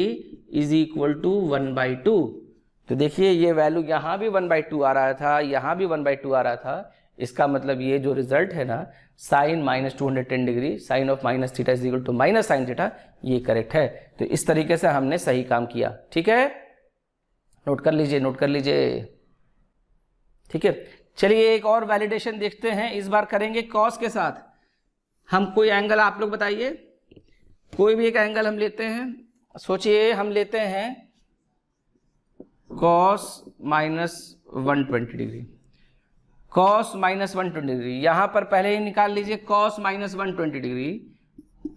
is equal to 1/2। तो देखिए ये वैल्यू यहाँ भी 1/2 आ रहा था, यहाँ भी 1/2 आ रहा था। इसका मतलब ये जो रिजल्ट है ना, sine -210 degree, sine of minus theta is equal to minus sine theta, ये करेक्ट है। तो इस तरीके से हमने सही काम किया। ठीक है, नोट कर लीजिए, नोट कर लीजिए। ठीक है, चलिए एक और वैलिडेशन देखते हैं। इस बार करेंगे कॉस के साथ। हम कोई एंगल आप लोग बताइए, कोई भी एक एंगल हम लेते हैं। सोचिए हम लेते हैं cos -120 डिग्री, cos -120 डिग्री, यहां पर पहले ही निकाल लीजिए cos -120 डिग्री,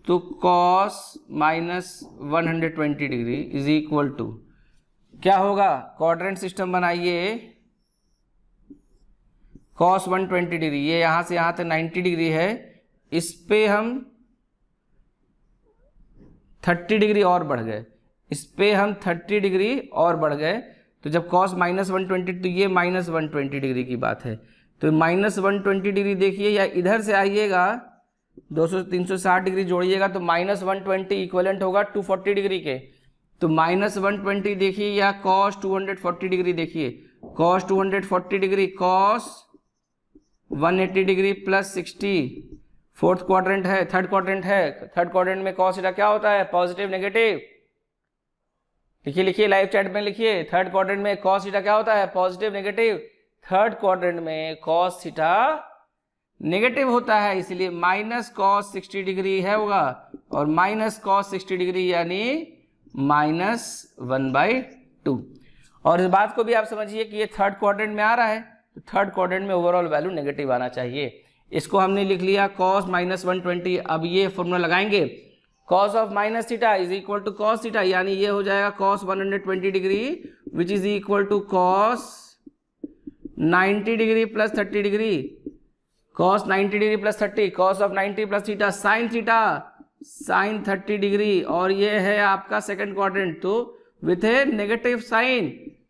तो cos -120 degree is equal to क्या होगा, क्वाड्रेंट सिस्टम बनाइए। cos 120 डिग्री, ये यहां से यहां तक 90 डिग्री है, इस पे हम 30 डिग्री और बढ़ गए, इस पे हम 30 डिग्री और बढ़ गए। तो जब cos -120, तो ये -120 डिग्री की बात है। तो -120 डिग्री देखिए, या इधर से आइएगा 360 डिग्री जोड़िएगा, तो -120 इक्वलेंट होगा 240 डिग्री के। तो -120 देखिए, या cos 240 डिग्री देखिए, cos 240 degree, cos 180 degree plus 60, fourth quadrant है, थर्ड क्वाड्रेंट है। थर्ड क्वाड्रेंट में cos थीटा क्या होता है, पॉजिटिव नेगेटिव। लिखिए लिखिए, लाइव चैट में लिखिए, थर्ड क्वाड्रेंट में cos थीटा क्या होता है, पॉजिटिव नेगेटिव। थर्ड क्वाड्रेंट में cos थीटा नेगेटिव होता है, इसलिए -cos 60 डिग्री है होगा, और -cos 60 डिग्री यानी -1/2। और इस बात को भी आप समझिए कि ये थर्ड क्वाड्रेंट में आ रहा है, तो थर्ड क्वाड्रेंट में ओवरऑल वैल्यू नेगेटिव आना चाहिए। इसको हमने लिख लिया cos -120। अब ये फॉर्मूला लगाएंगे, cos of minus theta is equal to cos theta, यानी ये हो जाएगा cos 120 degree which is equal to cos 90 degree plus 30 degree, cos 90 degree plus 30, cos of 90 plus theta sine theta sine 30 degree, और ये है आपका second quadrant, तो with a negative sign,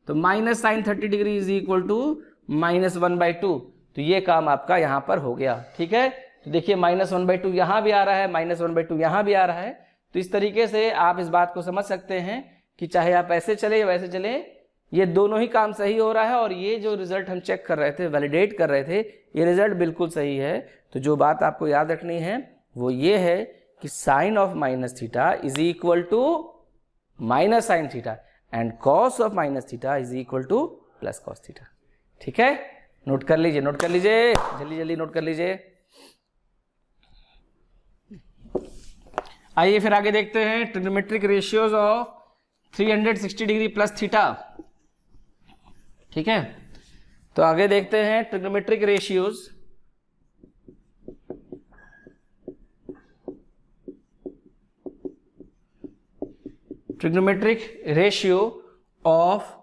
तो minus sine 30 degree is equal to -1/2। तो ये काम आपका यहाँ पर हो गया। ठीक है, तो देखिए -1/2 यहाँ भी आ रहा है, -1/2 यहाँ भी आ रहा है। तो इस तरीके से आप इस बात को समझ सकते हैं कि चाहे आप ऐसे चले या वैसे चले, ये दोनों ही काम सही हो रहा है। और ये जो रिजल्ट हम चेक कर रहे थे, वैलिडेट कर रहे थे, ये रिजल्ट बिल्कुल सही है। तो जो बात आपको याद रखनी है वो ये है कि sine of minus theta is equal to minus sine theta. And cos of minus theta is equal to plus cos theta. ठीक है, नोट कर लीजिए, नोट कर लीजिए, जल्दी जल्दी नोट कर लीजिए। आइए फिर आगे देखते हैं trigonometric ratios of 360 degree plus theta. ठीक है, तो आगे देखते हैं trigonometric ratios of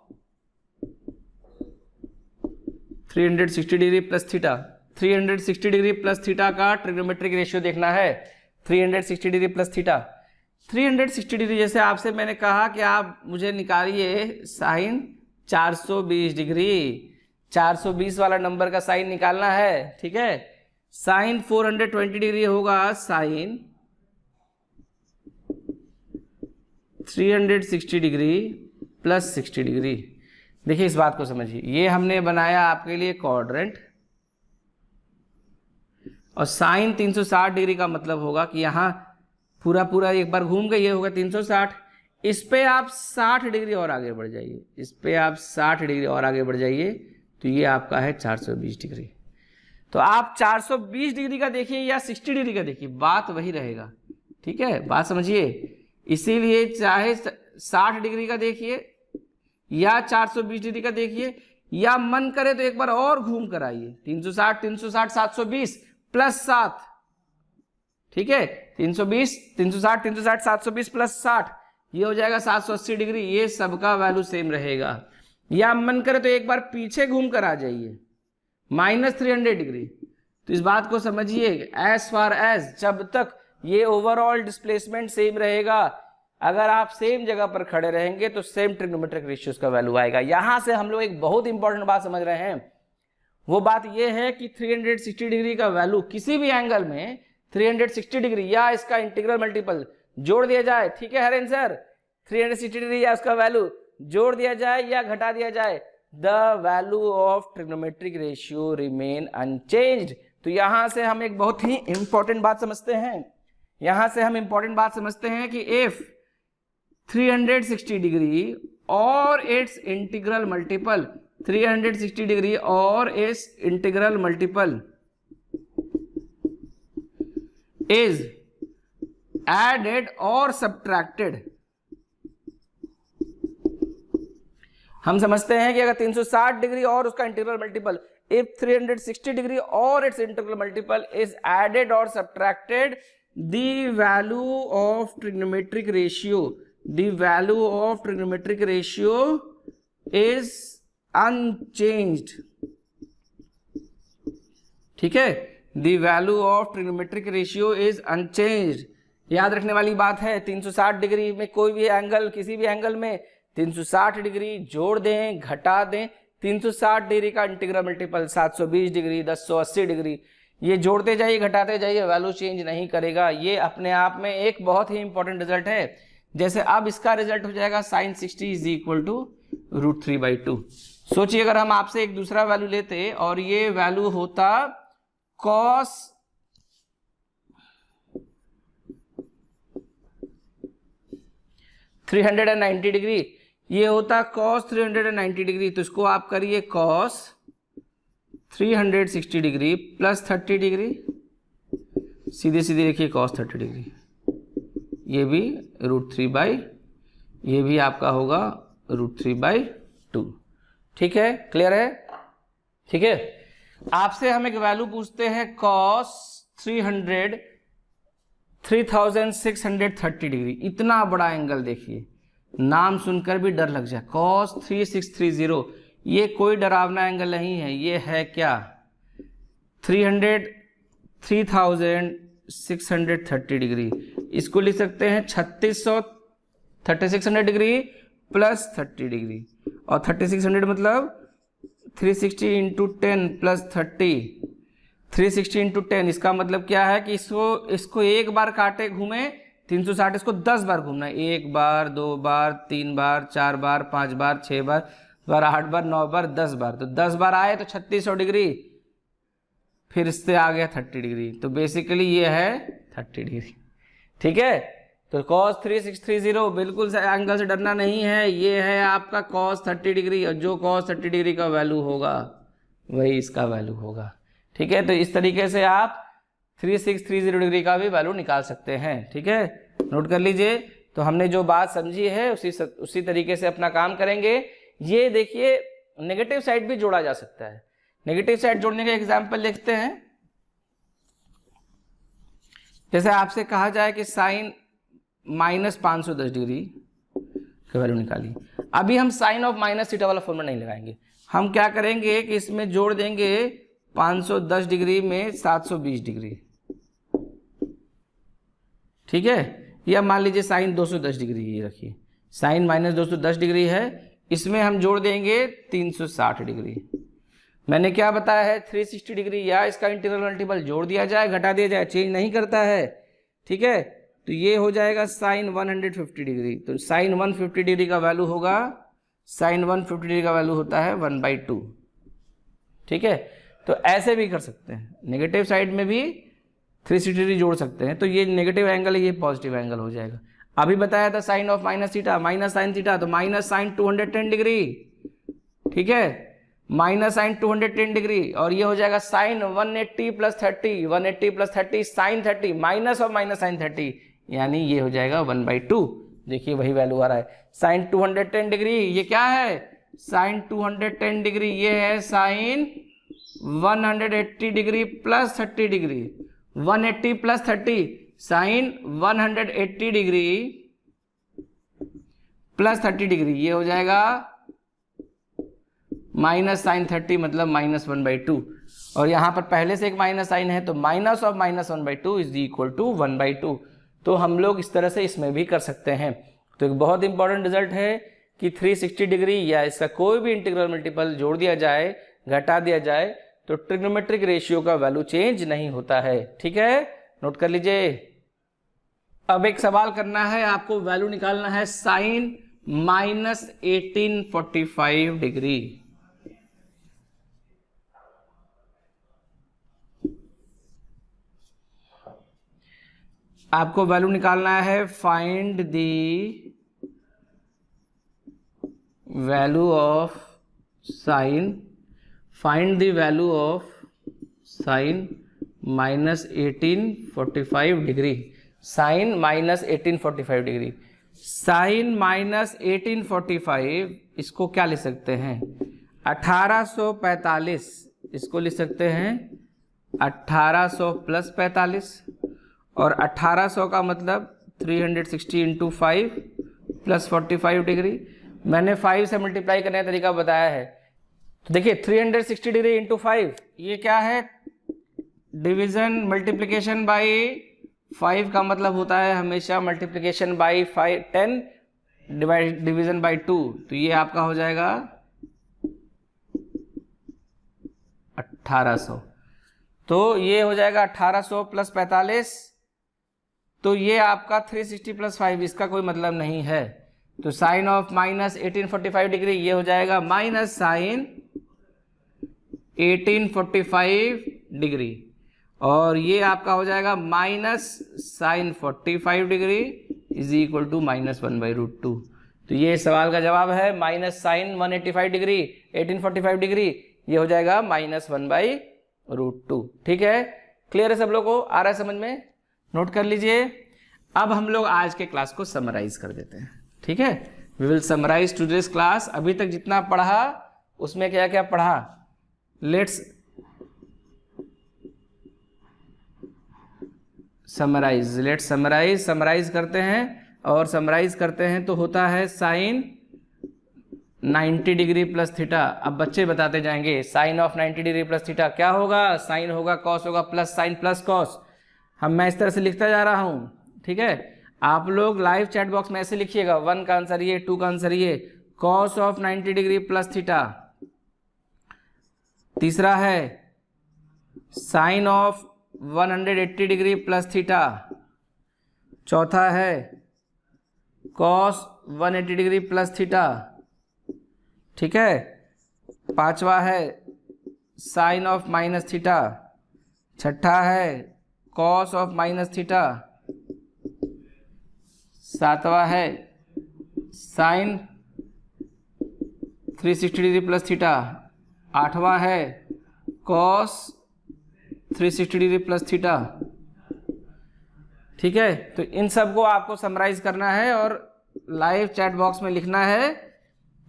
360 degree plus theta. 360 degree plus theta का ट्रिग्नोमेट्रिक रेशियो देखना है। 360 डिग्री प्लस थीटा, 360 डिग्री जैसे आपसे मैंने कहा कि आप मुझे निकालिए साइन 420 डिग्री, 420 वाला नंबर का साइन निकालना है। ठीक है, साइन 420 डिग्री होगा साइन 360 डिग्री प्लस 60 डिग्री। देखिए इस बात को समझिए, ये हमने बनाया आपके लिए क्वाड्रेंट, और साइन 360 डिग्री का मतलब होगा कि यहाँ पूरा पूरा एक बार घूम गए, ये होगा 360। इस पे आप 60 डिग्री और आगे बढ़ जाइए, इस पे आप 60 डिग्री और आगे बढ़ जाइए, तो ये आपका है 420 डिग्री। तो आप 420 डिग्री का देखिए या 60 डिग्री का देखिए, बात वही रहेगा। ठीक है, बात समझिए। इसीलिए चाहे 60 डिग्री का देखिए या 420 डिग्री का देखिए, या मन करे तो एक बार और घूम कर आइए, 360 360 720 प्लस 7। ठीक है, 320 360 360 720 प्लस 60, ये हो जाएगा 780 डिग्री। ये सबका वैल्यू सेम रहेगा। या मन करे तो एक बार पीछे घूम कर आ जाइए, -300 डिग्री। तो इस बात को समझिए, एज फार एज जब तक ये ओवरऑल डिस्प्लेसमेंट सेम रहेगा, अगर आप सेम जगह पर खड़े रहेंगे तो सेम ट्रिग्नोमेट्रिक रेशियोज का वैल्यू आएगा। यहां से हम लोग एक बहुत इंपॉर्टेंट बात समझ रहे हैं। वो बात ये है कि 360 डिग्री का वैल्यू किसी भी एंगल में 360 डिग्री या इसका इंटीग्रल मल्टीपल जोड़ दिया जाए। ठीक है हरेन सर, 360 डिग्री या उसका वैल्यू जोड़ दिया जाए या घटा दिया जाए, the value of trigonometric ratio remain unchanged. तो यहां से हम एक बहुत ही इंपॉर्टेंट बात समझते हैं, यहां से हम इंपॉर्टेंट बात समझते हैं कि इफ 360 डिग्री और इट्स इंटीग्रल मल्टीपल, 360 डिग्री और इस इंटीग्रल मल्टीपल इज एडेड और सब्ट्रैक्टेड। हम समझते हैं कि अगर 360 डिग्री और उसका इंटीग्रल मल्टीपल, इफ 360 डिग्री और its integral multiple is added और subtracted, the value of trigonometric ratio, the value of trigonometric ratio is unchanged। ठीक है, the value of trigonometric ratio is unchanged। याद रखने वाली बात है, 360 डिग्री में कोई भी एंगल, किसी भी एंगल में 360 डिग्री जोड़ दें घटा दें, 360 डिग्री का इंटीग्रल मल्टीपल 720 डिग्री 1080 डिग्री, ये जोड़ते जाइए घटाते जाइए, वैल्यू चेंज नहीं करेगा। ये अपने आप में एक बहुत ही इंपॉर्टेंट रिजल्ट है। जैसे अब इसका रिजल्ट हो जाएगा sin 60 इज इक्वल टू √3/2। सोचिए अगर हम आपसे एक दूसरा वैल्यू लेते और ये वैल्यू होता cos 390 डिग्री, ये होता cos 390 डिग्री, तो इसको आप करिए cos 360 डिग्री प्लस 30 डिग्री, सीधे सीधे देखिए cos 30 डिग्री, ये भी √3/, ये भी आपका होगा √3/2। ठीक है, क्लियर है? ठीक है, आपसे हम एक वैल्यू पूछते हैं cos 3630 डिग्री। इतना बड़ा एंगल देखिए, नाम सुनकर भी डर लग जाए, cos 3630। ये कोई डरावना एंगल नहीं है, ये है क्या 3630 डिग्री। इसको लिख सकते हैं 3600 डिग्री प्लस 30 डिग्री, और 3600 मतलब 360 इंटू 10 प्लस 30, 360 इंटू 10। इसका मतलब क्या है कि इसको एक बार काटे घूमे 360, इसको 10 बार घूमना है, 1 बार 2 बार 3 बार 4 बार 5 बार 6 बार 8 बार 9 बार 10 बार। तो 10 बार आए तो 3600 डिग्री, फिर इससे आ गया 30 डिग्री, तो बेसिकली ये है 30 डिग्री। ठीक है, तो cos 3630 बिल्कुल से एंगल से डरना नहीं है, ये है आपका cos 30 डिग्री, और जो cos 30 डिग्री का वैल्यू होगा वही इसका वैल्यू होगा। ठीक है, तो इस तरीके से आप 3630 डिग्री का भी वैल्यू निकाल सकते हैं। ठीक है, नोट कर लीजिए। तो हमने जो बात समझी है उसी तरीके से अपना काम करेंगे। ये देखिए नेगेटिव साइड भी जोड़ा जा सकता है। नेगेटिव साइड जोड़ने का एग्जाम्पल देखते हैं। जैसे आपसे कहा जाए कि साइन -510 डिग्री का वैल्यू निकालिए। अभी हम साइन ऑफ माइनस थीटा वाला फॉर्मूला नहीं लगाएंगे, हम क्या करेंगे कि इसमें जोड़ देंगे 510 डिग्री में 720 डिग्री। ठीक है, या मान लीजिए साइन 210 डिग्री, ये रखिए साइन -210 डिग्री है, इसमें हम जोड़ देंगे 360 डिग्री। मैंने क्या बताया है 360 डिग्री, या इसका इंटीग्रल मल्टीपल जोड़ दिया जाए घटा दिया जाए, चेंज नहीं करता है। ठीक है, तो ये हो जाएगा साइन 150 डिग्री। तो साइन 150 डिग्री का वैल्यू होगा, साइन 150 डिग्री का वैल्यू होता है 1/2। ठीक है, तो ऐसे भी कर सकते हैं, नेगेटिव साइड में भी 360 डिग्री जोड़ सकते हैं। तो ये नेगेटिव एंगल है, ये पॉजिटिव एंगल हो जाएगा। अभी बताया था sine of minus theta, minus sine theta, तो माइनस साइन 210 डिग्री। ठीक है, माइनस साइन 210 डिग्री, और ये हो जाएगा sine 180 + 30, 180 + 30 sine 30, minus of minus sine 30, यानी ये हो जाएगा 1/2। देखिए वही वैल्यू आ रहा है। साइन 210 डिग्री ये क्या है, साइन 210 डिग्री ये है sine 180 degree + 30 degree, 180 + 30 sine 180 degree + 30 degree, ये हो जाएगा माइनस साइन 30, मतलब -1/2। और यहां पर पहले से एक माइनस साइन है, तो minus of -1/2 is equal to 1/2। तो हम लोग इस तरह से इसमें भी कर सकते हैं। तो एक बहुत इंपॉर्टेंट रिजल्ट है कि 360 डिग्री या इसका कोई भी इंटीग्रल मल्टीपल जोड़ दिया जाए घटा दिया जाए तो ट्रिग्नोमेट्रिक रेशियो का वैल्यू चेंज नहीं होता है। ठीक है, नोट कर लीजिए। अब एक सवाल करना है आपको, वैल्यू निकालना है साइन -1845 डिग्री। आपको वैल्यू निकालना है, find the value of sine, find the value of sine -1845 degree, sine -1845 degree. Sine -1845 इसको क्या लिख सकते हैं, 1845, इसको लिख सकते हैं 1800 + 45, और 1800 का मतलब 360 × 5 + 45 डिग्री। मैंने 5 से मल्टीप्लाई करने का तरीका बताया है। तो देखिए 360 डिग्री × 5 ये क्या है, डिवीजन मल्टीप्लिकेशन बाय 5 का मतलब होता है हमेशा मल्टीप्लिकेशन बाय 10 डिवीजन बाय 2। तो ये आपका हो जाएगा 1800। तो ये हो जाएगा 1800 + 45, तो ये आपका 360 + 5, इसका कोई मतलब नहीं है। तो साइन ऑफ -1845 डिग्री ये हो जाएगा माइनस साइन 1845 डिग्री, और ये आपका हो जाएगा minus sine 45 degree is equal to -1/√2। तो ये सवाल का जवाब है, माइनस साइन 185 डिग्री 1845 डिग्री ये हो जाएगा -1/√2। ठीक है, क्लियर है सब लोगों को, आ रहा है समझ में, नोट कर लीजिए। अब हम लोग आज के क्लास को समराइज कर देते हैं। ठीक है, we will summarise today's class. अभी तक जितना पढ़ा उसमें क्या क्या पढ़ा, लेट्स समराइज, लेट्स समराइज करते हैं। और समराइज करते हैं तो होता है साइन 90 डिग्री + थीटा। अब बच्चे बताते जाएंगे साइन ऑफ 90 डिग्री + थीटा क्या होगा, साइन होगा कॉस होगा प्लस साइन प्लस कॉस। मैं इस तरह से लिखता जा रहा हूं। ठीक है, आप लोग लाइव चैट बॉक्स में ऐसे लिखिएगा, 1 का आंसर ये, 2 का आंसर ये, कॉस ऑफ 90 डिग्री + थीटा। तीसरा है साइन ऑफ 180 डिग्री + थीटा। चौथा है कॉस 180 डिग्री + थीटा। ठीक है, पांचवा है साइन ऑफ -थीटा। छठा है कॉस ऑफ -थीटा। सातवां है साइन 360 डिग्री प्लस थीटा, आठवां है कॉस 360 डिग्री प्लस थीटा। ठीक है, तो इन सब को आपको समराइज करना है और लाइव चैट बॉक्स में लिखना है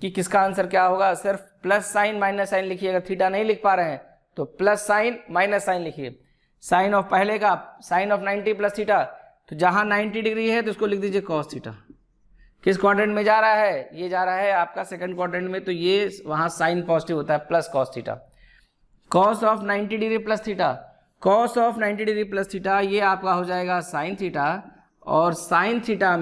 कि किसका आंसर क्या होगा। सिर्फ प्लस साइन माइनस साइन लिखिए, अगर थीटा नहीं लिख पा रहे हैं तो प्लस साइन माइनस साइन लिखिए। साइन ऑफ पहले का साइन ऑफ 90 प्लस थीटा, तो जहां 90 डिग्री है तो उसको लिख दीजिए कॉस थीटा। किस क्वाड्रेंट में जा रहा है, ये जा रहा है आपका सेकंड क्वाड्रेंट में, तो ये वहां साइन पॉजिटिव होता है plus cos theta. Cos of 90 degree plus theta, cos of 90 degree plus theta ये आपका हो जाएगा साइन थीटा, और साइन थीटा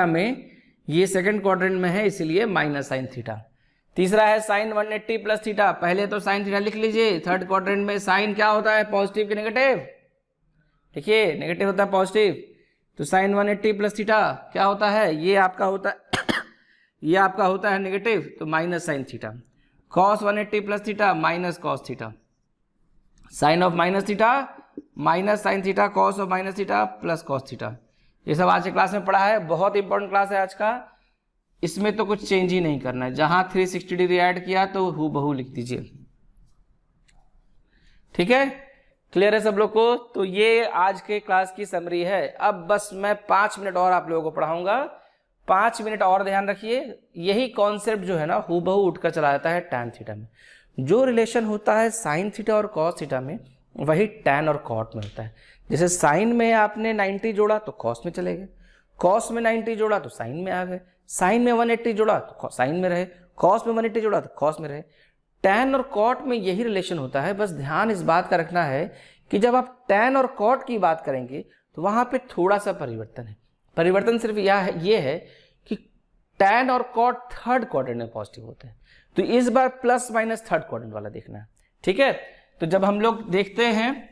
में ये सेकंड क्वाड्रेंट में है इसलिए माइनस साइन थीटा। तीसरा है साइन 180 प्लस थीटा, पहले तो साइन थीटा लिख लीजिए। थर्ड क्वाड्रेंट में साइन क्या होता है, पॉजिटिव कि नेगेटिव, देखिए नेगेटिव होता है पॉजिटिव, तो साइन 180 प्लस थीटा क्या होता है, ये आपका होता है नेगेटिव, तो minus sine theta. Cos 180 plus theta minus cos theta, sine of minus theta minus sine theta, cos of minus theta plus cos theta. ये सब आज के क्लास में पढ़ा है, बहुत इंपॉर्टेंट क्लास है आज का। इसमें तो कुछ चेंज ही नहीं करना है, जहां 360 डिग्री ऐड किया तो हूबहू लिख दीजिए। ठीक है, क्लियर है सब लोग को। तो ये आज के क्लास की समरी है। अब बस मैं 5 मिनट और आप लोगों को पढ़ाऊंगा, 5 मिनट और ध्यान रखिए। यही कॉन्सेप्ट जो है ना हूबहू उठकर चला जाता है टैन थीटा में। जो रिलेशन होता है साइन थीटा और कॉस थीटा में, वही टैन और कॉट में होता है। जैसे साइन में आपने 90 जोड़ा तो कॉस में चले गए, कॉस में 90 जोड़ा तो साइन में आ गए, साइन में 180 जोड़ा तो साइन में रहे, कॉस में 180 जोड़ा तो कॉस में रहे। टैन और कॉट में यही रिलेशन होता है। बस ध्यान इस बात का रखना है कि जब आप टैन और कॉट की बात करेंगे तो वहां पे थोड़ा सा परिवर्तन है। परिवर्तन सिर्फ ये है कि टैन और कॉट थर्ड क्वाड्रेंट में पॉजिटिव होते हैं, तो इस बार प्लस माइनस थर्ड क्वाड्रेंट वाला देखना है। ठीक है, तो जब हम लोग देखते हैं,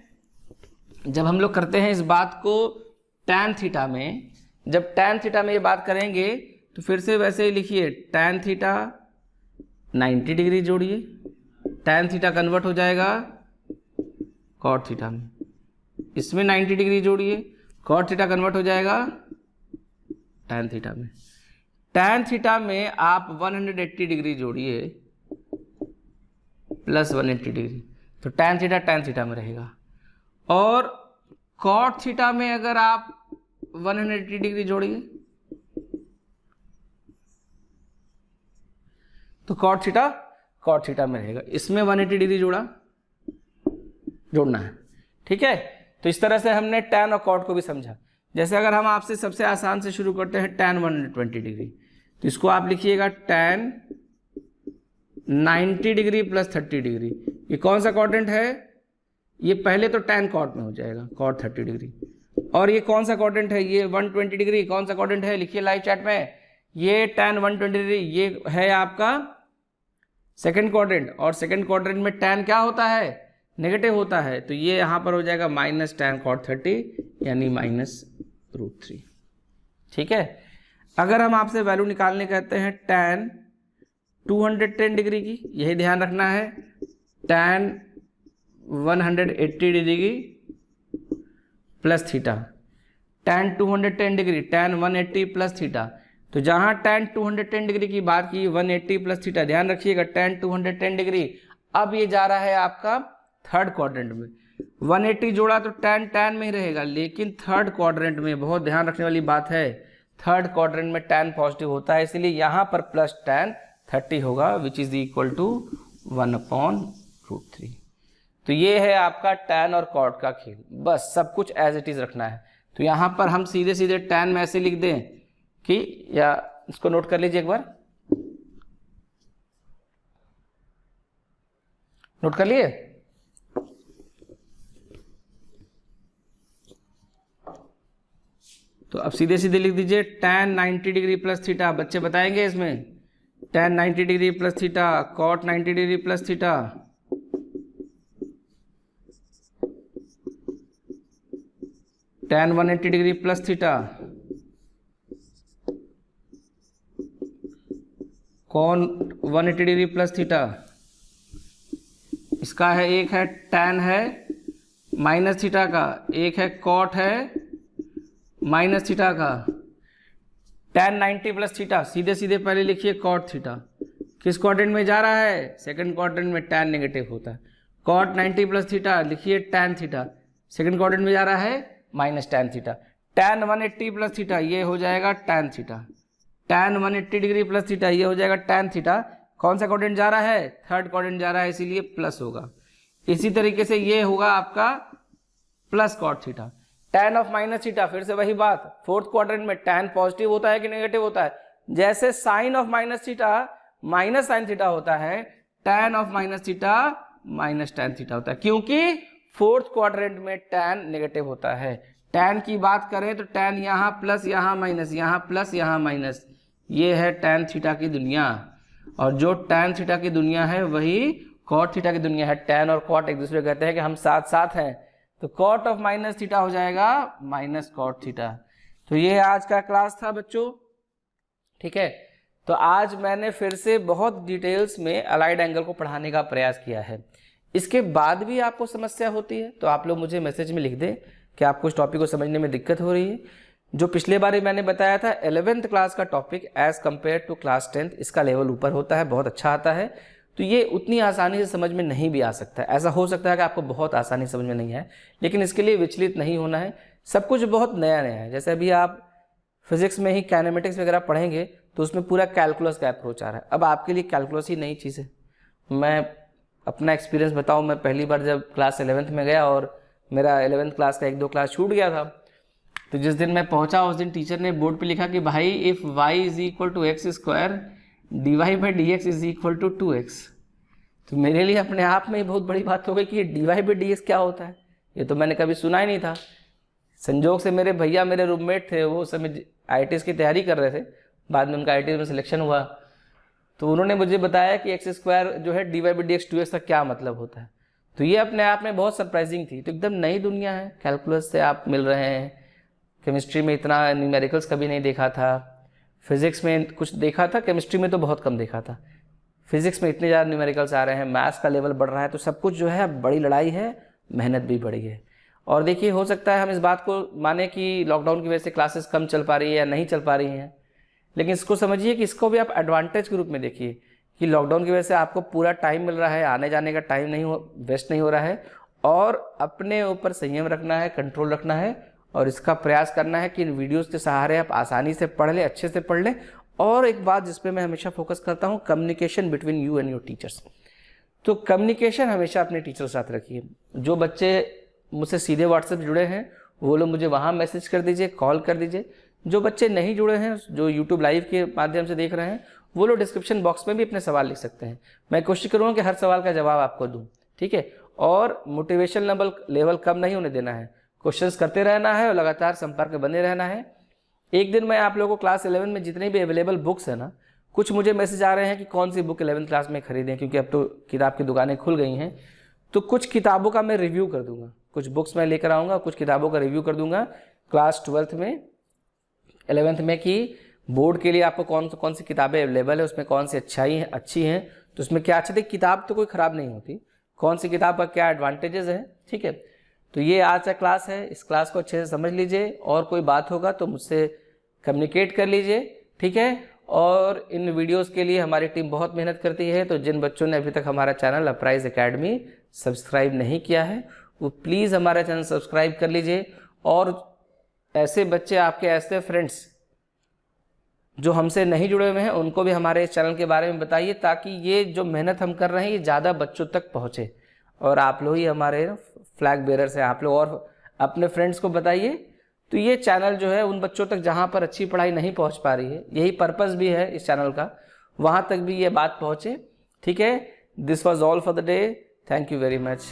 जब हम लोग करते हैं इस बात को टैन थीटा में, जब टैन थीटा में ये बात करेंगे तो फिर से वैसे ही लिखिए, टैन थीटा 90 डिग्री जोड़िए, टैन थीटा कन्वर्ट हो जाएगा कॉट थीटा में, इसमें 90 डिग्री जोड़िए, कॉट थीटा कन्वर्ट हो जाएगा टैन थीटा में। टैन थीटा में आप 180 डिग्री जोड़िए प्लस 180 डिग्री, तो टैन थीटा में रहेगा। और कॉट थीटा में अगर आप 180 डिग्री जोड़िए तो कॉट थीटा में रहेगा, इसमें 180 डिग्री जोड़ना है। ठीक है, तो इस तरह से हमने टैन और कॉट को भी समझा। जैसे अगर हम आपसे सबसे आसान से शुरू करते हैं टैन 120 डिग्री, तो इसको आप लिखिएगा टैन 90 डिग्री प्लस 30 डिग्री। ये कौन सा क्वाड्रेंट है, ये पहले तो टैन कॉट में हो जाएगा, कॉट 30 डिग्री। और ये कौन सा क्वाड्रेंट है, ये 120 डिग्री कौन सा क्वाड्रेंट है, लिखिए लाइव चैट में, ये टैन 120 डिग्री, ये है आपका सेकंड क्वाड्रेंट। और सेकंड क्वाड्रेंट में टैन क्या होता है, नेगेटिव होता है, तो ये यहाँ पर हो जाएगा माइनस टैन कॉट 30 यानी -√3। ठीक है, अगर हम आपसे वैल्यू निकालने कहते हैं टैन 210 डिग्री की, यही ध्यान रखना है, tan 180 degree plus theta, tan 210 degree, tan 180 plus theta. तो जहां टैन 210 डिग्री की बात की, 180 प्लस थीटा, ध्यान रखिएगा टैन 210 डिग्री। अब ये जा रहा है आपका थर्ड क्वाड्रेंट में, 180 जोड़ा तो टैन में ही रहेगा, लेकिन थर्ड क्वाड्रेंट में बहुत ध्यान रखने वाली बात है, थर्ड क्वाड्रेंट में टैन पॉजिटिव होता है, इसलिए यहां पर प्लस टैन 30 होगा, विच इज इक्वल टू 1/√3। तो ये है आपका टैन और कॉट का खेल, बस सब कुछ एज इट इज रखना है। तो यहां पर हम सीधे सीधे टैन में ऐसे लिख दें कि, या इसको नोट कर लीजिए एक बार, नोट कर लिए। तो अब सीधे सीधे लिख दीजिए टैन 90 डिग्री प्लस थीटा, बच्चे बताएंगे इसमें, tan 90 degree plus theta, cot 90 degree plus theta, tan 180 degree plus theta, cot 180 degree plus theta. इसका है, एक है टैन है माइनस थीटा का, एक है कॉट है माइनस थीटा का tan 90 प्लस थीटा, सीधे सीधे पहले लिखिए कॉट थीटा, किस क्वाड्रेंट में जा रहा है, सेकंड क्वाड्रेंट में tan नेगेटिव होता है। कॉट 90 प्लस थीटा लिखिए tan थीटा, सेकंड क्वाड्रेंट में जा रहा है minus tan theta. tan 180 plus theta ये हो जाएगा tan theta, tan 180 degree plus theta ये हो जाएगा tan थीटा। कौन सा क्वाड्रेंट जा रहा है, थर्ड क्वाड्रेंट जा रहा है, इसीलिए प्लस होगा। इसी तरीके से ये होगा आपका plus cot theta. tan of minus theta, फिर से वही बात, फोर्थ क्वाड्रेंट में tan पॉजिटिव होता है कि नेगेटिव होता है, जैसे sine of minus theta minus sine theta होता है, tan of minus theta minus tan theta होता है, क्योंकि फोर्थ क्वाड्रेंट में tan नेगेटिव होता है। tan की बात करें तो tan यहाँ प्लस यहाँ माइनस, यहाँ प्लस यहाँ माइनस, ये है tan थीटा की दुनिया। और जो tan थीटा की दुनिया है वही cot थीटा की दुनिया है। tan और cot एक दूसरे को कहते हैं कि हम साथ साथ हैं, तो cot ऑफ माइनस थीटा हो जाएगा माइनस cot थीटा। तो ये आज का क्लास था बच्चों, ठीक है। तो आज मैंने फिर से बहुत डिटेल्स में अलाइड एंगल को पढ़ाने का प्रयास किया है। इसके बाद भी आपको समस्या होती है तो आप लोग मुझे मैसेज में लिख दें कि आपको इस टॉपिक को समझने में दिक्कत हो रही है। जो पिछले बार मैंने बताया था 11th क्लास का topic as compare to class 10th, इसका लेवल ऊपर होता है, बहुत अच्छा आता है, तो ये उतनी आसानी से समझ में नहीं भी आ सकता है। ऐसा हो सकता है कि आपको बहुत आसानी समझ में नहीं है, लेकिन इसके लिए विचलित नहीं होना है। सब कुछ बहुत नया नया है। जैसे अभी आप फिजिक्स में ही काइनेमेटिक्स वगैरह पढ़ेंगे तो उसमें पूरा कैलकुलस का अप्रोच आ रहा है। अब आपके लिए कैलकुलस ही नई चीज़ है। मैं अपना एक्सपीरियंस बताऊँ, मैं पहली बार जब क्लास 11th में गया और मेरा 11th क्लास का 1-2 क्लास छूट गया था, तो जिस दिन मैं पहुंचा उस दिन टीचर ने बोर्ड पे लिखा कि भाई if y is equal to x square d y by d x is equal to 2x। तो मेरे लिए अपने आप में ही बहुत बड़ी बात हो गई कि d y by d x क्या होता है, ये तो मैंने कभी सुना ही नहीं था। संजोग से मेरे भैया मेरे रूममेट थे, वो समय IITs की तैयारी कर रहे थे, बाद में उनका IITs में सिलेक्शन हुआ, तो उन्होंने मुझे बताया कि एक्स स्क्वायर जो है d y by d x 2x का क्या मतलब होता है। तो ये अपने आप में बहुत सरप्राइजिंग थी। तो एकदम नई दुनिया है, कैलकुलस से आप मिल रहे हैं, केमिस्ट्री में इतना न्यूमेरिकल्स कभी नहीं देखा था, फिजिक्स में कुछ देखा था, केमिस्ट्री में तो बहुत कम देखा था, फिजिक्स में इतने ज़्यादा न्यूमेरिकल्स आ रहे हैं, मैथ्स का लेवल बढ़ रहा है, तो सब कुछ जो है बड़ी लड़ाई है, मेहनत भी बढ़ी है। और देखिए हो सकता है हम इस बात को माने कि लॉकडाउन की वजह से क्लासेस कम चल पा रही है या नहीं चल पा रही हैं, लेकिन इसको समझिए कि इसको भी आप एडवांटेज के रूप में देखिए कि लॉकडाउन की वजह से आपको पूरा टाइम मिल रहा है, आने जाने का टाइम नहीं वेस्ट नहीं हो रहा है, और अपने ऊपर संयम रखना है, कंट्रोल रखना है, और इसका प्रयास करना है कि इन वीडियोस के सहारे आप आसानी से पढ़ लें, अच्छे से पढ़ लें। और एक बात जिस पे मैं हमेशा फोकस करता हूँ, communication between you and your teachers. तो कम्युनिकेशन हमेशा अपने टीचर के साथ रखिए। जो बच्चे मुझसे सीधे व्हाट्सएप जुड़े हैं वो लोग मुझे वहाँ मैसेज कर दीजिए, कॉल कर दीजिए। जो बच्चे नहीं जुड़े हैं, जो यूट्यूब लाइव के माध्यम से देख रहे हैं, वो लोग डिस्क्रिप्शन बॉक्स में भी अपने सवाल लिख सकते हैं। मैं कोशिश करूँगा कि हर सवाल का जवाब आपको दूँ, ठीक है। और मोटिवेशन लेवल कम नहीं होने देना है, क्वेश्चंस करते रहना है और लगातार संपर्क बने रहना है। एक दिन मैं आप लोगों को क्लास 11 में जितनी भी अवेलेबल बुक्स है ना, कुछ मुझे मैसेज आ रहे हैं कि कौन सी बुक 11th क्लास में खरीदें, क्योंकि अब तो किताब की दुकानें खुल गई हैं। तो कुछ किताबों का मैं रिव्यू कर दूंगा, कुछ बुक्स मैं लेकर आऊँगा, कुछ किताबों का रिव्यू कर दूंगा क्लास 12th में 11th में, कि बोर्ड के लिए आपको कौन सी किताबें अवेलेबल है, उसमें कौन सी अच्छी हैं, तो उसमें क्या अच्छा। देखिए किताब तो कोई ख़राब नहीं होती, कौन सी किताब का क्या एडवांटेजेस है, ठीक है। तो ये आज का क्लास है, इस क्लास को अच्छे से समझ लीजिए, और कोई बात होगा तो मुझसे कम्युनिकेट कर लीजिए, ठीक है। और इन वीडियोस के लिए हमारी टीम बहुत मेहनत करती है, तो जिन बच्चों ने अभी तक हमारा चैनल अपराइज एकेडमी सब्सक्राइब नहीं किया है वो प्लीज़ हमारा चैनल सब्सक्राइब कर लीजिए। और ऐसे बच्चे, आपके ऐसे फ्रेंड्स जो हमसे नहीं जुड़े हुए हैं, उनको भी हमारे इस चैनल के बारे में बताइए, ताकि ये जो मेहनत हम कर रहे हैं ये ज़्यादा बच्चों तक पहुँचे। और आप लोग ही हमारे फ्लैग बेरर्स हैं, आप लोग और अपने फ्रेंड्स को बताइए। तो ये चैनल जो है उन बच्चों तक जहाँ पर अच्छी पढ़ाई नहीं पहुँच पा रही है, यही पर्पस भी है इस चैनल का, वहाँ तक भी ये बात पहुँचे, ठीक है। This was all for the day, thank you very much.